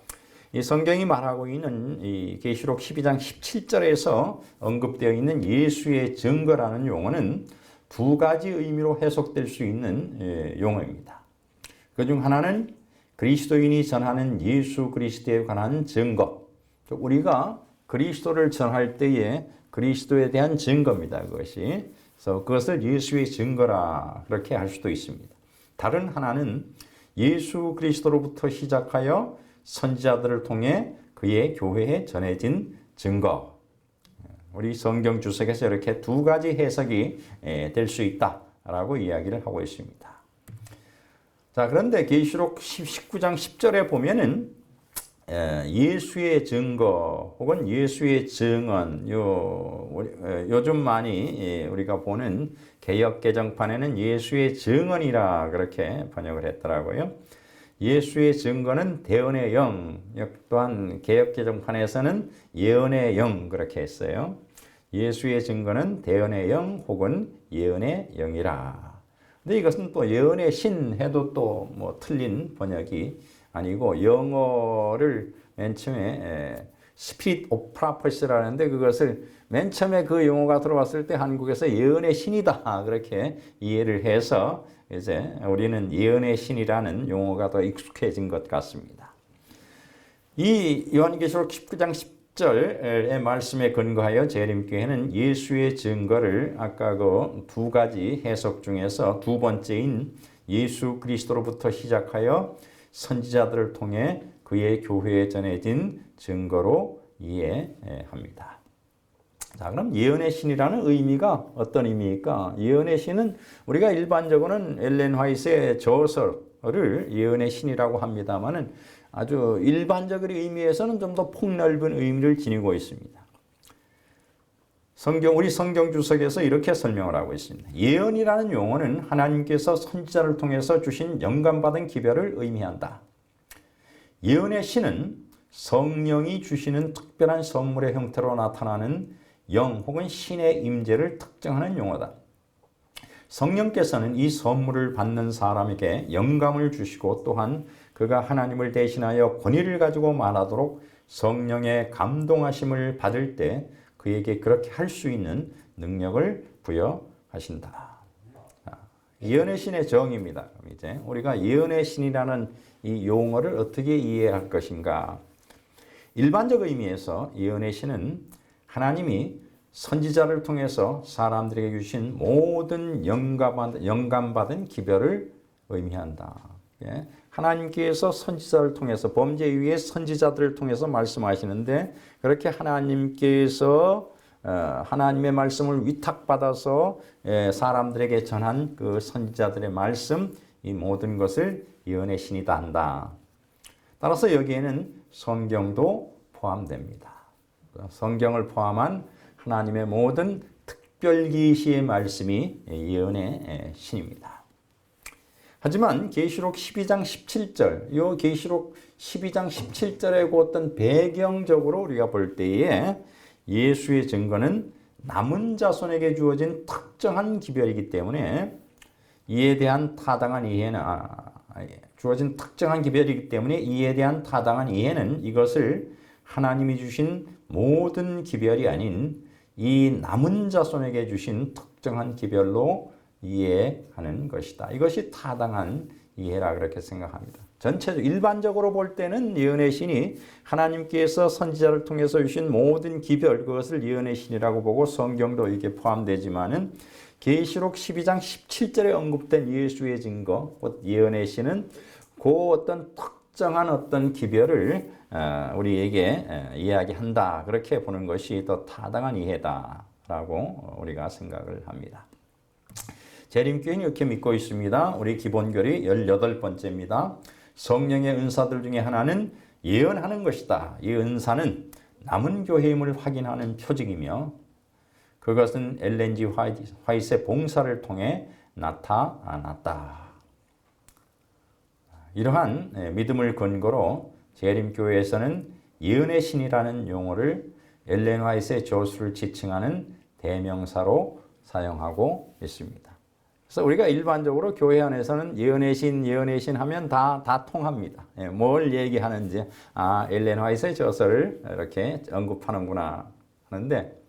이 성경이 말하고 있는 이 계시록 12장 17절에서 언급되어 있는 예수의 증거라는 용어는 두 가지 의미로 해석될 수 있는 용어입니다. 그중 하나는 그리스도인이 전하는 예수 그리스도에 관한 증거. 우리가 그리스도를 전할 때에 그리스도에 대한 증거입니다. 그것이. 그래서 그것을 예수의 증거라 그렇게 할 수도 있습니다. 다른 하나는 예수 그리스도로부터 시작하여 선지자들을 통해 그의 교회에 전해진 증거. 우리 성경 주석에서 이렇게 두 가지 해석이 될 수 있다라고 이야기를 하고 있습니다. 자, 그런데 계시록 19장 10절에 보면은 예수의 증거 혹은 예수의 증언, 요즘 많이 우리가 보는 개역 개정판에는 예수의 증언이라 그렇게 번역을 했더라고요. 예수의 증거는 대언의 영, 또한 개역 개정판에서는 예언의 영 그렇게 했어요. 예수의 증거는 대언의 영 혹은 예언의 영이라. 근데 이것은 또 예언의 신 해도 또 뭐 틀린 번역이 아니고, 영어를 맨 처음에 Spirit of Prophecy라는데 그것을 맨 처음에 그 용어가 들어왔을 때 한국에서 예언의 신이다 그렇게 이해를 해서 이제 우리는 예언의 신이라는 용어가 더 익숙해진 것 같습니다. 이 요한계시록 19장 10절의 말씀에 근거하여 재림교회는 예수의 증거를 아까 그 두 가지 해석 중에서 두 번째인 예수 그리스도로부터 시작하여 선지자들을 통해 그의 교회에 전해진 증거로 이해합니다. 자, 그럼 예언의 신이라는 의미가 어떤 의미입니까? 예언의 신은 우리가 일반적으로는 엘렌 화이트의 저서를 예언의 신이라고 합니다만은 아주 일반적인 의미에서는 좀 더 폭넓은 의미를 지니고 있습니다. 우리 성경 주석에서 이렇게 설명을 하고 있습니다. 예언이라는 용어는 하나님께서 선지자를 통해서 주신 영감받은 기별을 의미한다. 예언의 신은 성령이 주시는 특별한 선물의 형태로 나타나는 영 혹은 신의 임재를 특정하는 용어다. 성령께서는 이 선물을 받는 사람에게 영감을 주시고 또한 그가 하나님을 대신하여 권위를 가지고 말하도록 성령의 감동하심을 받을 때 그에게 그렇게 할 수 있는 능력을 부여하신다. 예언의 신의 정의입니다. 이제 우리가 예언의 신이라는 이 용어를 어떻게 이해할 것인가? 일반적 의미에서 예언의 신은 하나님이 선지자를 통해서 사람들에게 주신 모든 영감받은 기별을 의미한다. 하나님께서 선지자를 통해서 범죄 위에 선지자들을 통해서 말씀하시는데 그렇게 하나님께서 하나님의 말씀을 위탁받아서 사람들에게 전한 그 선지자들의 말씀, 이 모든 것을 예언의 신이다 한다. 따라서 여기에는 성경도 포함됩니다. 성경을 포함한 하나님의 모든 특별 계시의 말씀이 예언의 신입니다. 하지만 계시록 12장 17절, 이 계시록 12장 17절의 그 어떤 배경적으로 우리가 볼 때에 예수의 증거는 남은 자손에게 주어진 특정한 기별이기 때문에 이에 대한 타당한 이해는 주어진 특정한 기별이기 때문에 이에 대한 타당한 이해는 이것을 하나님이 주신 모든 기별이 아닌 이 남은 자손에게 주신 특정한 기별로 이해하는 것이다. 이것이 타당한 이해라 그렇게 생각합니다. 전체적으로 일반적으로 볼 때는 예언의 신이 하나님께서 선지자를 통해서 주신 모든 기별, 그것을 예언의 신이라고 보고 성경도 이게 포함되지만은 계시록 12장 17절에 언급된 예수의 증거, 곧 예언의 신은 그 어떤 특정한 어떤 기별을 우리에게 이야기한다. 그렇게 보는 것이 더 타당한 이해다라고 우리가 생각을 합니다. 재림교회는 이렇게 믿고 있습니다. 우리 기본교리 18번째입니다. 성령의 은사들 중에 하나는 예언하는 것이다. 이 은사는 남은 교회임을 확인하는 표징이며 그것은 엘렌 G. 화이트의 봉사를 통해 나타났다. 이러한 믿음을 근거로 재림교회에서는 예언의 신이라는 용어를 엘렌 화이트의 저수를 지칭하는 대명사로 사용하고 있습니다. 그래서 우리가 일반적으로 교회 안에서는 예언의 신 하면 다 통합니다. 뭘 얘기하는지, 엘렌 화이트의 저서를 이렇게 언급하는구나 하는데,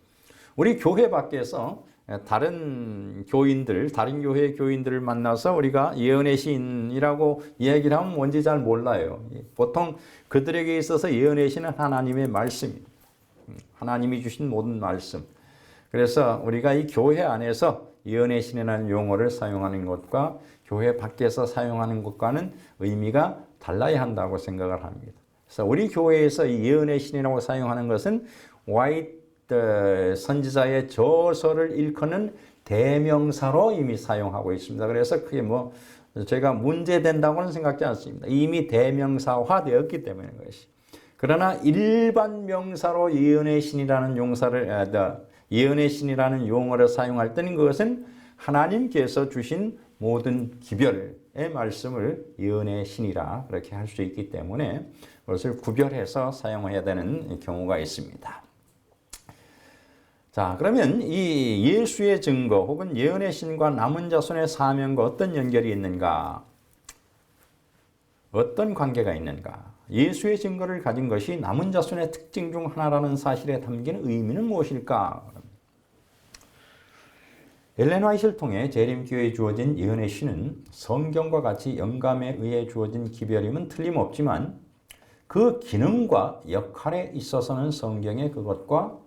우리 교회 밖에서 다른 교인들, 다른 교회의 교인들을 만나서 우리가 예언의 신이라고 이야기를 하면 뭔지 잘 몰라요. 보통 그들에게 있어서 예언의 신은 하나님의 말씀입니다. 하나님이 주신 모든 말씀. 그래서 우리가 이 교회 안에서 예언의 신이라는 용어를 사용하는 것과 교회 밖에서 사용하는 것과는 의미가 달라야 한다고 생각을 합니다. 그래서 우리 교회에서 이 예언의 신이라고 사용하는 것은 화이트 선지자의 저서를 일컫는 대명사로 이미 사용하고 있습니다. 그래서 그게 뭐 제가 문제된다고는 생각지 않습니다. 이미 대명사화 되었기 때문에 그것이. 그러나 일반 명사로 예언의 신이라는 예언의 신이라는 용어를 사용할 때는 그것은 하나님께서 주신 모든 기별의 말씀을 예언의 신이라 그렇게 할 수 있기 때문에 그것을 구별해서 사용해야 되는 경우가 있습니다. 자, 그러면 이 예수의 증거 혹은 예언의 신과 남은 자손의 사명과 어떤 연결이 있는가? 어떤 관계가 있는가? 예수의 증거를 가진 것이 남은 자손의 특징 중 하나라는 사실에 담긴 의미는 무엇일까? 엘렌 화이트를 통해 재림교회에 주어진 예언의 신은 성경과 같이 영감에 의해 주어진 기별임은 틀림없지만 그 기능과 역할에 있어서는 성경에 그것과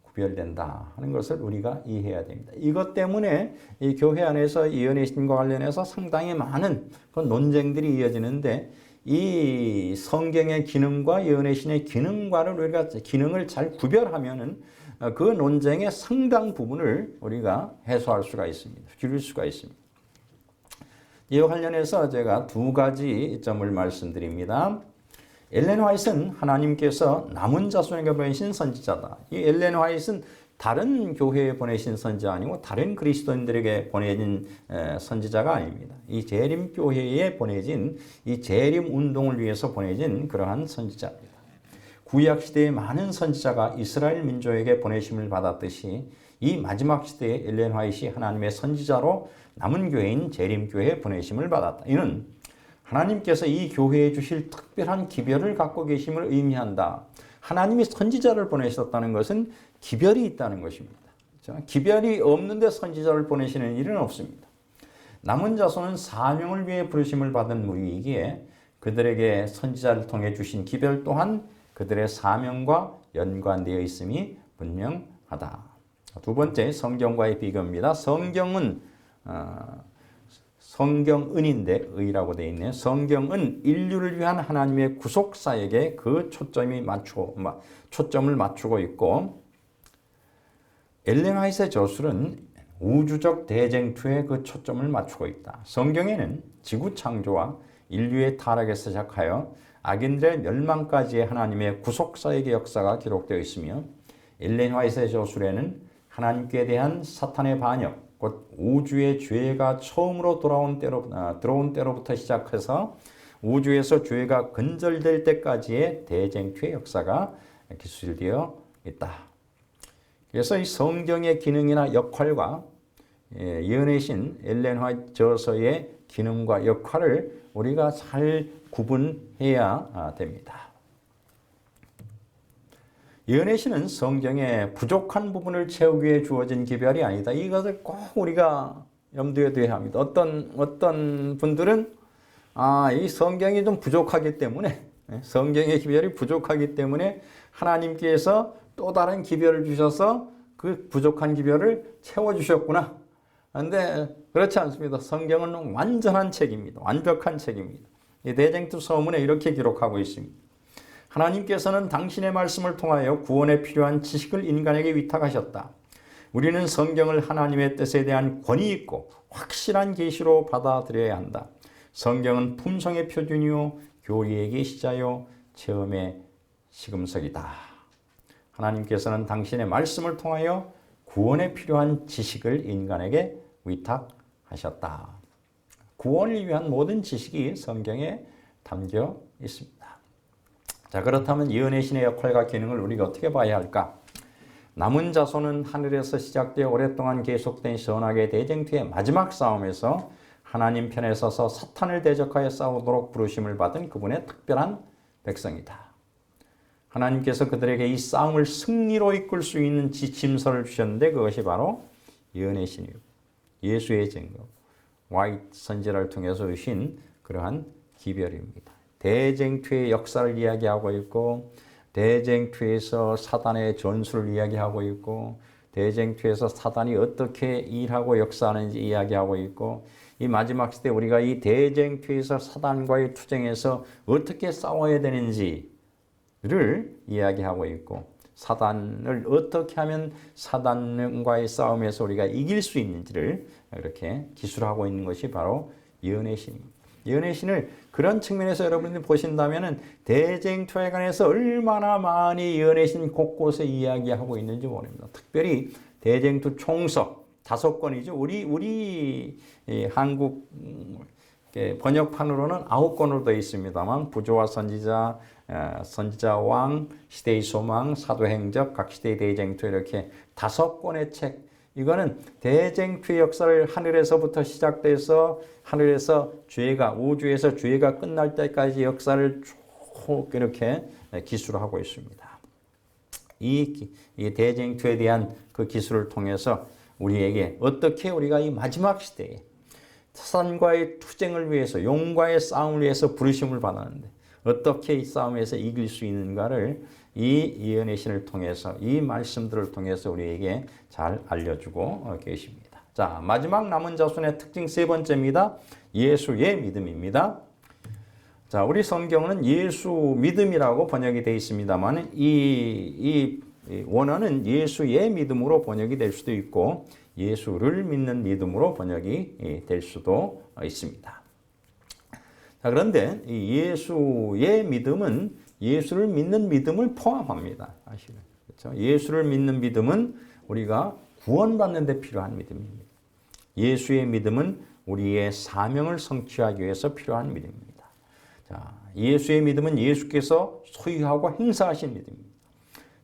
구별된다 하는 것을 우리가 이해해야 됩니다. 이것 때문에 이 교회 안에서 예언의 신과 관련해서 상당히 많은 그런 논쟁들이 이어지는데 이 성경의 기능과 예언의 신의 기능과를 우리가 기능을 잘 구별하면은 그 논쟁의 상당 부분을 우리가 해소할 수가 있습니다. 줄일 수가 있습니다. 이와 관련해서 제가 두 가지 점을 말씀드립니다. 엘렌 화이트는 하나님께서 남은 자손에게 보내신 선지자다. 이 엘렌 화이트는 다른 교회에 보내신 선지자 아니고 다른 그리스도인들에게 보내진 선지자가 아닙니다. 이 재림교회에 보내진 이 재림 운동을 위해서 보내진 그러한 선지자입니다. 구약 시대의 많은 선지자가 이스라엘 민족에게 보내심을 받았듯이 이 마지막 시대에 엘렌 화이트이 하나님의 선지자로 남은 교회인 재림교회에 보내심을 받았다. 이는 하나님께서 이 교회에 주실 특별한 기별을 갖고 계심을 의미한다. 하나님이 선지자를 보내셨다는 것은 기별이 있다는 것입니다. 기별이 없는데 선지자를 보내시는 일은 없습니다. 남은 자손은 사명을 위해 부르심을 받은 무리이기에 그들에게 선지자를 통해 주신 기별 또한 그들의 사명과 연관되어 있음이 분명하다. 두 번째, 성경과의 비교입니다. 성경은인데 의라고 되어 있네요. 성경은 인류를 위한 하나님의 구속사역에 그 초점을 맞추고 있고 엘렌 화이트의 저술은 우주적 대쟁투에 그 초점을 맞추고 있다. 성경에는 지구 창조와 인류의 타락에서 시작하여 악인들의 멸망까지의 하나님의 구속사역의 역사가 기록되어 있으며 엘렌 화이트의 저술에는 하나님께 대한 사탄의 반역, 곧 우주의 죄가 처음으로 들어온 때로부터 시작해서 우주에서 죄가 근절될 때까지의 대쟁투의 역사가 기술되어 있다. 그래서 이 성경의 기능이나 역할과 예언의 신 엘렌 화이트 저서의 기능과 역할을 우리가 잘 구분해야 됩니다. 예언의 신은 성경의 부족한 부분을 채우기 위해 주어진 기별이 아니다. 이것을 꼭 우리가 염두에 둬야 합니다. 어떤 분들은 이 성경이 좀 부족하기 때문에 성경의 기별이 부족하기 때문에 하나님께서 또 다른 기별을 주셔서 그 부족한 기별을 채워주셨구나. 그런데 그렇지 않습니다. 성경은 완전한 책입니다. 완벽한 책입니다. 이 대쟁투 서문에 이렇게 기록하고 있습니다. 하나님께서는 당신의 말씀을 통하여 구원에 필요한 지식을 인간에게 위탁하셨다. 우리는 성경을 하나님의 뜻에 대한 권위 있고 확실한 계시로 받아들여야 한다. 성경은 품성의 표준이요 교리의 계시자요 체험의 시금석이다. 하나님께서는 당신의 말씀을 통하여 구원에 필요한 지식을 인간에게 위탁하셨다. 구원을 위한 모든 지식이 성경에 담겨 있습니다. 자, 그렇다면 예언의 신의 역할과 기능을 우리가 어떻게 봐야 할까? 남은 자손은 하늘에서 시작되어 오랫동안 계속된 선악의 대쟁투의 마지막 싸움에서 하나님 편에 서서 사탄을 대적하여 싸우도록 부르심을 받은 그분의 특별한 백성이다. 하나님께서 그들에게 이 싸움을 승리로 이끌 수 있는 지침서를 주셨는데 그것이 바로 예언의 신이고 예수의 증거, 와이트 선지자를 통해서 오신 그러한 기별입니다. 대쟁투의 역사를 이야기하고 있고 대쟁투에서 사단의 전술을 이야기하고 있고 대쟁투에서 사단이 어떻게 일하고 역사하는지 이야기하고 있고 이 마지막 시대 우리가 이 대쟁투에서 사단과의 투쟁에서 어떻게 싸워야 되는지를 이야기하고 있고 사단을 어떻게 하면 사단과의 싸움에서 우리가 이길 수 있는지를 이렇게 기술하고 있는 것이 바로 예언의 신입니다. 예언의 신을 그런 측면에서 여러분들이 보신다면 대쟁투에 관해서 얼마나 많이 예언의 신 곳곳에 이야기하고 있는지 모릅니다. 특별히 대쟁투 총서 5권이죠. 우리 한국 번역판으로는 9권으로 되어 있습니다만 부조와 선지자, 선지자 왕, 시대의 소망, 사도행적, 각 시대의 대쟁투 이렇게 5권의 책. 이거는 대쟁투의 역사를 하늘에서부터 시작돼서 하늘에서 죄가 우주에서 죄가 끝날 때까지 역사를 쭉 이렇게 기술하고 있습니다. 이 대쟁투에 대한 그 기술을 통해서 우리에게 어떻게 우리가 이 마지막 시대에 사단과의 투쟁을 위해서 용과의 싸움을 위해서 부르심을 받았는데 어떻게 이 싸움에서 이길 수 있는가를 이 예언의 신을 통해서 이 말씀들을 통해서 우리에게 잘 알려주고 계십니다. 자, 마지막 남은 자손의 특징 3번째입니다. 예수의 믿음입니다. 자, 우리 성경은 예수 믿음이라고 번역이 되어 있습니다만 이 원어는 예수의 믿음으로 번역이 될 수도 있고 예수를 믿는 믿음으로 번역이 될 수도 있습니다. 자, 그런데 이 예수의 믿음은 예수를 믿는 믿음을 포함합니다. 사실은. 그렇죠? 예수를 믿는 믿음은 우리가 구원받는 데 필요한 믿음입니다. 예수의 믿음은 우리의 사명을 성취하기 위해서 필요한 믿음입니다. 자, 예수의 믿음은 예수께서 소유하고 행사하신 믿음입니다.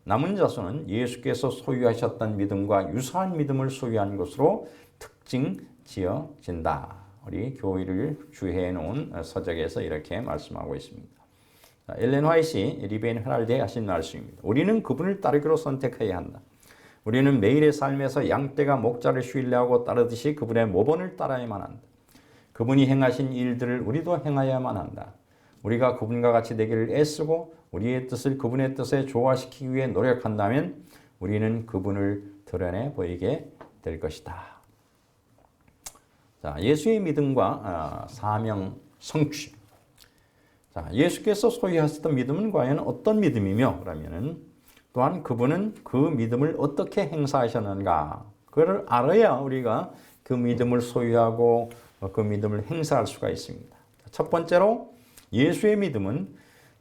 남은 자손은 예수께서 소유하셨던 믿음과 유사한 믿음을 소유한 것으로 특징 지어진다. 우리 교회를 주해해 놓은 서적에서 이렇게 말씀하고 있습니다. 엘렌 화이트 리베인 헤랄드에 하신 말씀입니다. 우리는 그분을 따르기로 선택해야 한다. 우리는 매일의 삶에서 양떼가 목자를 신뢰하고 따르듯이 그분의 모본을 따라야만 한다. 그분이 행하신 일들을 우리도 행하야만 한다. 우리가 그분과 같이 되기를 애쓰고 우리의 뜻을 그분의 뜻에 조화시키기 위해 노력한다면 우리는 그분을 드러내 보이게 될 것이다. 자, 예수의 믿음과 사명 성취. 자, 예수께서 소유하셨던 믿음은 과연 어떤 믿음이며 그러면은 또한 그분은 그 믿음을 어떻게 행사하셨는가 그걸 알아야 우리가 그 믿음을 소유하고 그 믿음을 행사할 수가 있습니다. 첫 번째로 예수의 믿음은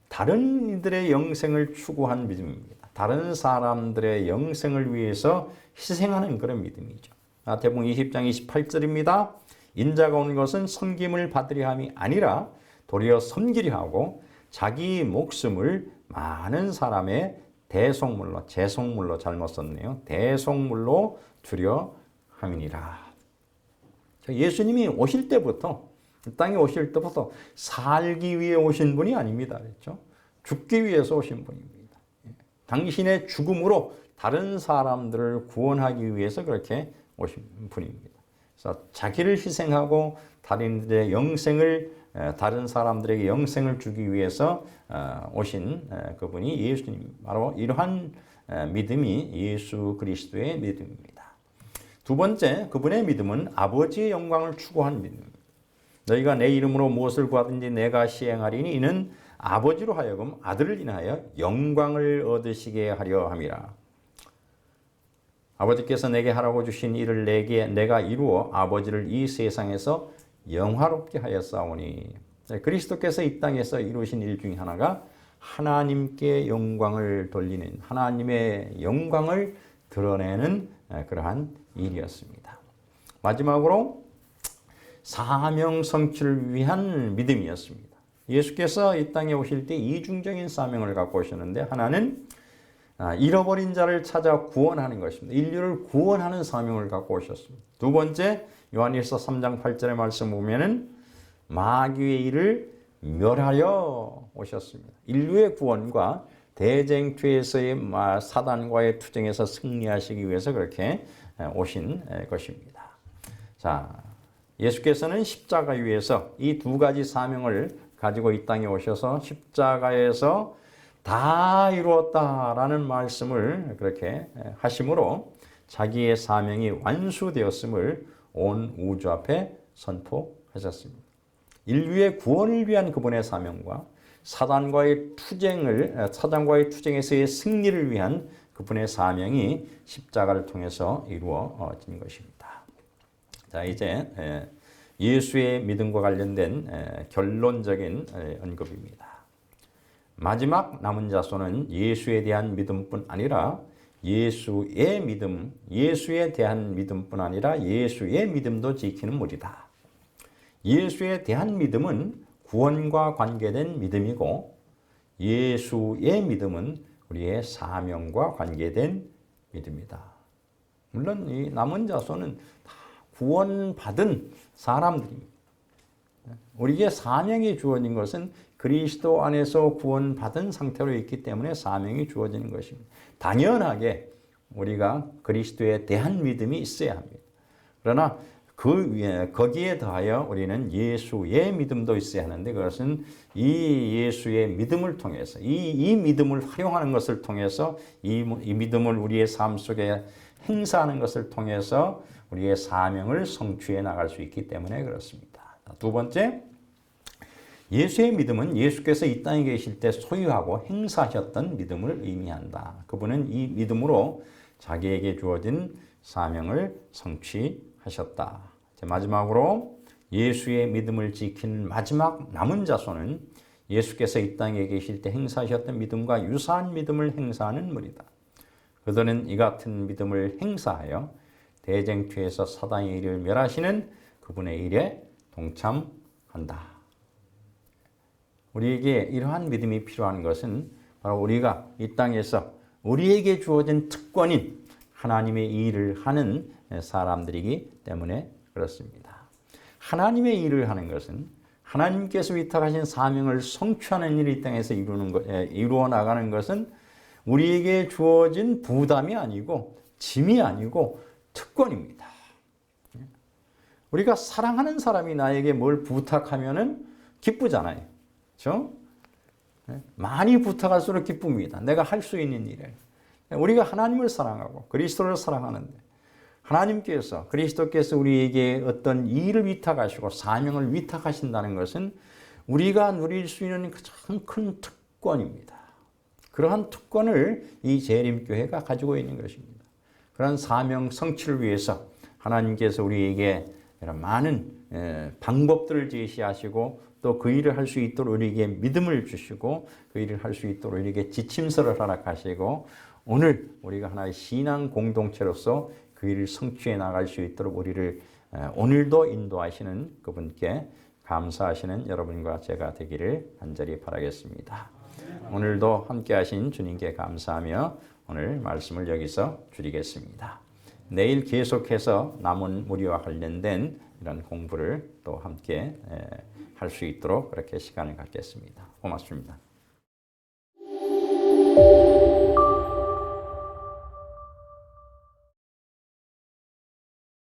다른 이들의 영생을 추구한 믿음입니다. 다른 사람들의 영생을 위해서 희생하는 그런 믿음이죠. 마태복음 20장 28절입니다. 인자가 온 것은 섬김을 받으려 함이 아니라 도리어 섬기려 하고 자기 목숨을 많은 사람의 대속물로, 제속물로 잘못 썼네요. 대속물로 주려 함이니라. 예수님이 오실 때부터 이 땅에 오실 때부터 살기 위해 오신 분이 아닙니다. 그렇죠? 죽기 위해서 오신 분입니다. 당신의 죽음으로 다른 사람들을 구원하기 위해서 그렇게 오신 분입니다. 그래서 자기를 희생하고 다른들의 영생을 다른 사람들에게 영생을 주기 위해서 오신 그분이 예수님. 바로 이러한 믿음이 예수 그리스도의 믿음입니다. 두 번째, 그분의 믿음은 아버지의 영광을 추구한 믿음입니다. 너희가 내 이름으로 무엇을 구하든지 내가 시행하리니 이는 아버지로 하여금 아들을 인하여 영광을 얻으시게 하려 함이라. 아버지께서 내게 하라고 주신 일을 내가 이루어 아버지를 이 세상에서 영화롭게 하였사오니. 그리스도께서 이 땅에서 이루신 일 중에 하나가 하나님께 영광을 돌리는 하나님의 영광을 드러내는 그러한 일이었습니다. 마지막으로 사명 성취를 위한 믿음이었습니다. 예수께서 이 땅에 오실 때 이중적인 사명을 갖고 오셨는데 하나는 잃어버린 자를 찾아 구원하는 것입니다. 인류를 구원하는 사명을 갖고 오셨습니다. 두 번째, 요한일서 3장 8절의 말씀 보면은 마귀의 일을 멸하려 오셨습니다. 인류의 구원과 대쟁투에서의 사단과의 투쟁에서 승리하시기 위해서 그렇게 오신 것입니다. 자, 예수께서는 십자가 위에서 이 두 가지 사명을 가지고 이 땅에 오셔서 십자가에서 다 이루었다라는 말씀을 그렇게 하심으로 자기의 사명이 완수되었음을 온 우주 앞에 선포하셨습니다. 인류의 구원을 위한 그분의 사명과 사단과의 투쟁에서의 승리를 위한 그분의 사명이 십자가를 통해서 이루어진 것입니다. 자, 이제 예수의 믿음과 관련된 결론적인 언급입니다. 마지막 남은 자손은 예수에 대한 믿음뿐 아니라 예수에 대한 믿음뿐 아니라 예수의 믿음도 지키는 무리다. 예수에 대한 믿음은 구원과 관계된 믿음이고 예수의 믿음은 우리의 사명과 관계된 믿음이다. 물론 이 남은 자손은 다 구원받은 사람들입니다. 우리에게 사명이 주어진 것은 그리스도 안에서 구원받은 상태로 있기 때문에 사명이 주어지는 것입니다. 당연하게 우리가 그리스도에 대한 믿음이 있어야 합니다. 그러나 거기에 더하여 우리는 예수의 믿음도 있어야 하는데 그것은 이 예수의 믿음을 통해서 이 믿음을 활용하는 것을 통해서 이 믿음을 우리의 삶 속에 행사하는 것을 통해서 우리의 사명을 성취해 나갈 수 있기 때문에 그렇습니다. 두 번째, 예수의 믿음은 예수께서 이 땅에 계실 때 소유하고 행사하셨던 믿음을 의미한다. 그분은 이 믿음으로 자기에게 주어진 사명을 성취하셨다. 마지막으로 예수의 믿음을 지키는 마지막 남은 자손은 예수께서 이 땅에 계실 때 행사하셨던 믿음과 유사한 믿음을 행사하는 무리다. 그들은 이 같은 믿음을 행사하여 대쟁투에서 사단의 일을 멸하시는 그분의 일에 동참한다. 우리에게 이러한 믿음이 필요한 것은 바로 우리가 이 땅에서 우리에게 주어진 특권인 하나님의 일을 하는 사람들이기 때문에 그렇습니다. 하나님의 일을 하는 것은 하나님께서 위탁하신 사명을 성취하는 일을 이 땅에서 이루어 나가는 것은 우리에게 주어진 부담이 아니고 짐이 아니고 특권입니다. 우리가 사랑하는 사람이 나에게 뭘 부탁하면은 기쁘잖아요. 그렇죠? 많이 부탁할수록 기쁩니다. 내가 할 수 있는 일을. 우리가 하나님을 사랑하고 그리스도를 사랑하는데 하나님께서 그리스도께서 우리에게 어떤 일을 위탁하시고 사명을 위탁하신다는 것은 우리가 누릴 수 있는 가장 큰 특권입니다. 그러한 특권을 이 재림교회가 가지고 있는 것입니다. 그런 사명 성취를 위해서 하나님께서 우리에게 많은 방법들을 제시하시고 또 그 일을 할 수 있도록 우리에게 믿음을 주시고 그 일을 할 수 있도록 우리에게 지침서를 허락하시고 오늘 우리가 하나의 신앙 공동체로서 그 일을 성취해 나갈 수 있도록 우리를 오늘도 인도하시는 그분께 감사하시는 여러분과 제가 되기를 간절히 바라겠습니다. 오늘도 함께 하신 주님께 감사하며 오늘 말씀을 여기서 줄이겠습니다. 내일 계속해서 남은 무리와 관련된 이런 공부를 또 함께 할 수 있도록 그렇게 시간을 갖겠습니다. 고맙습니다.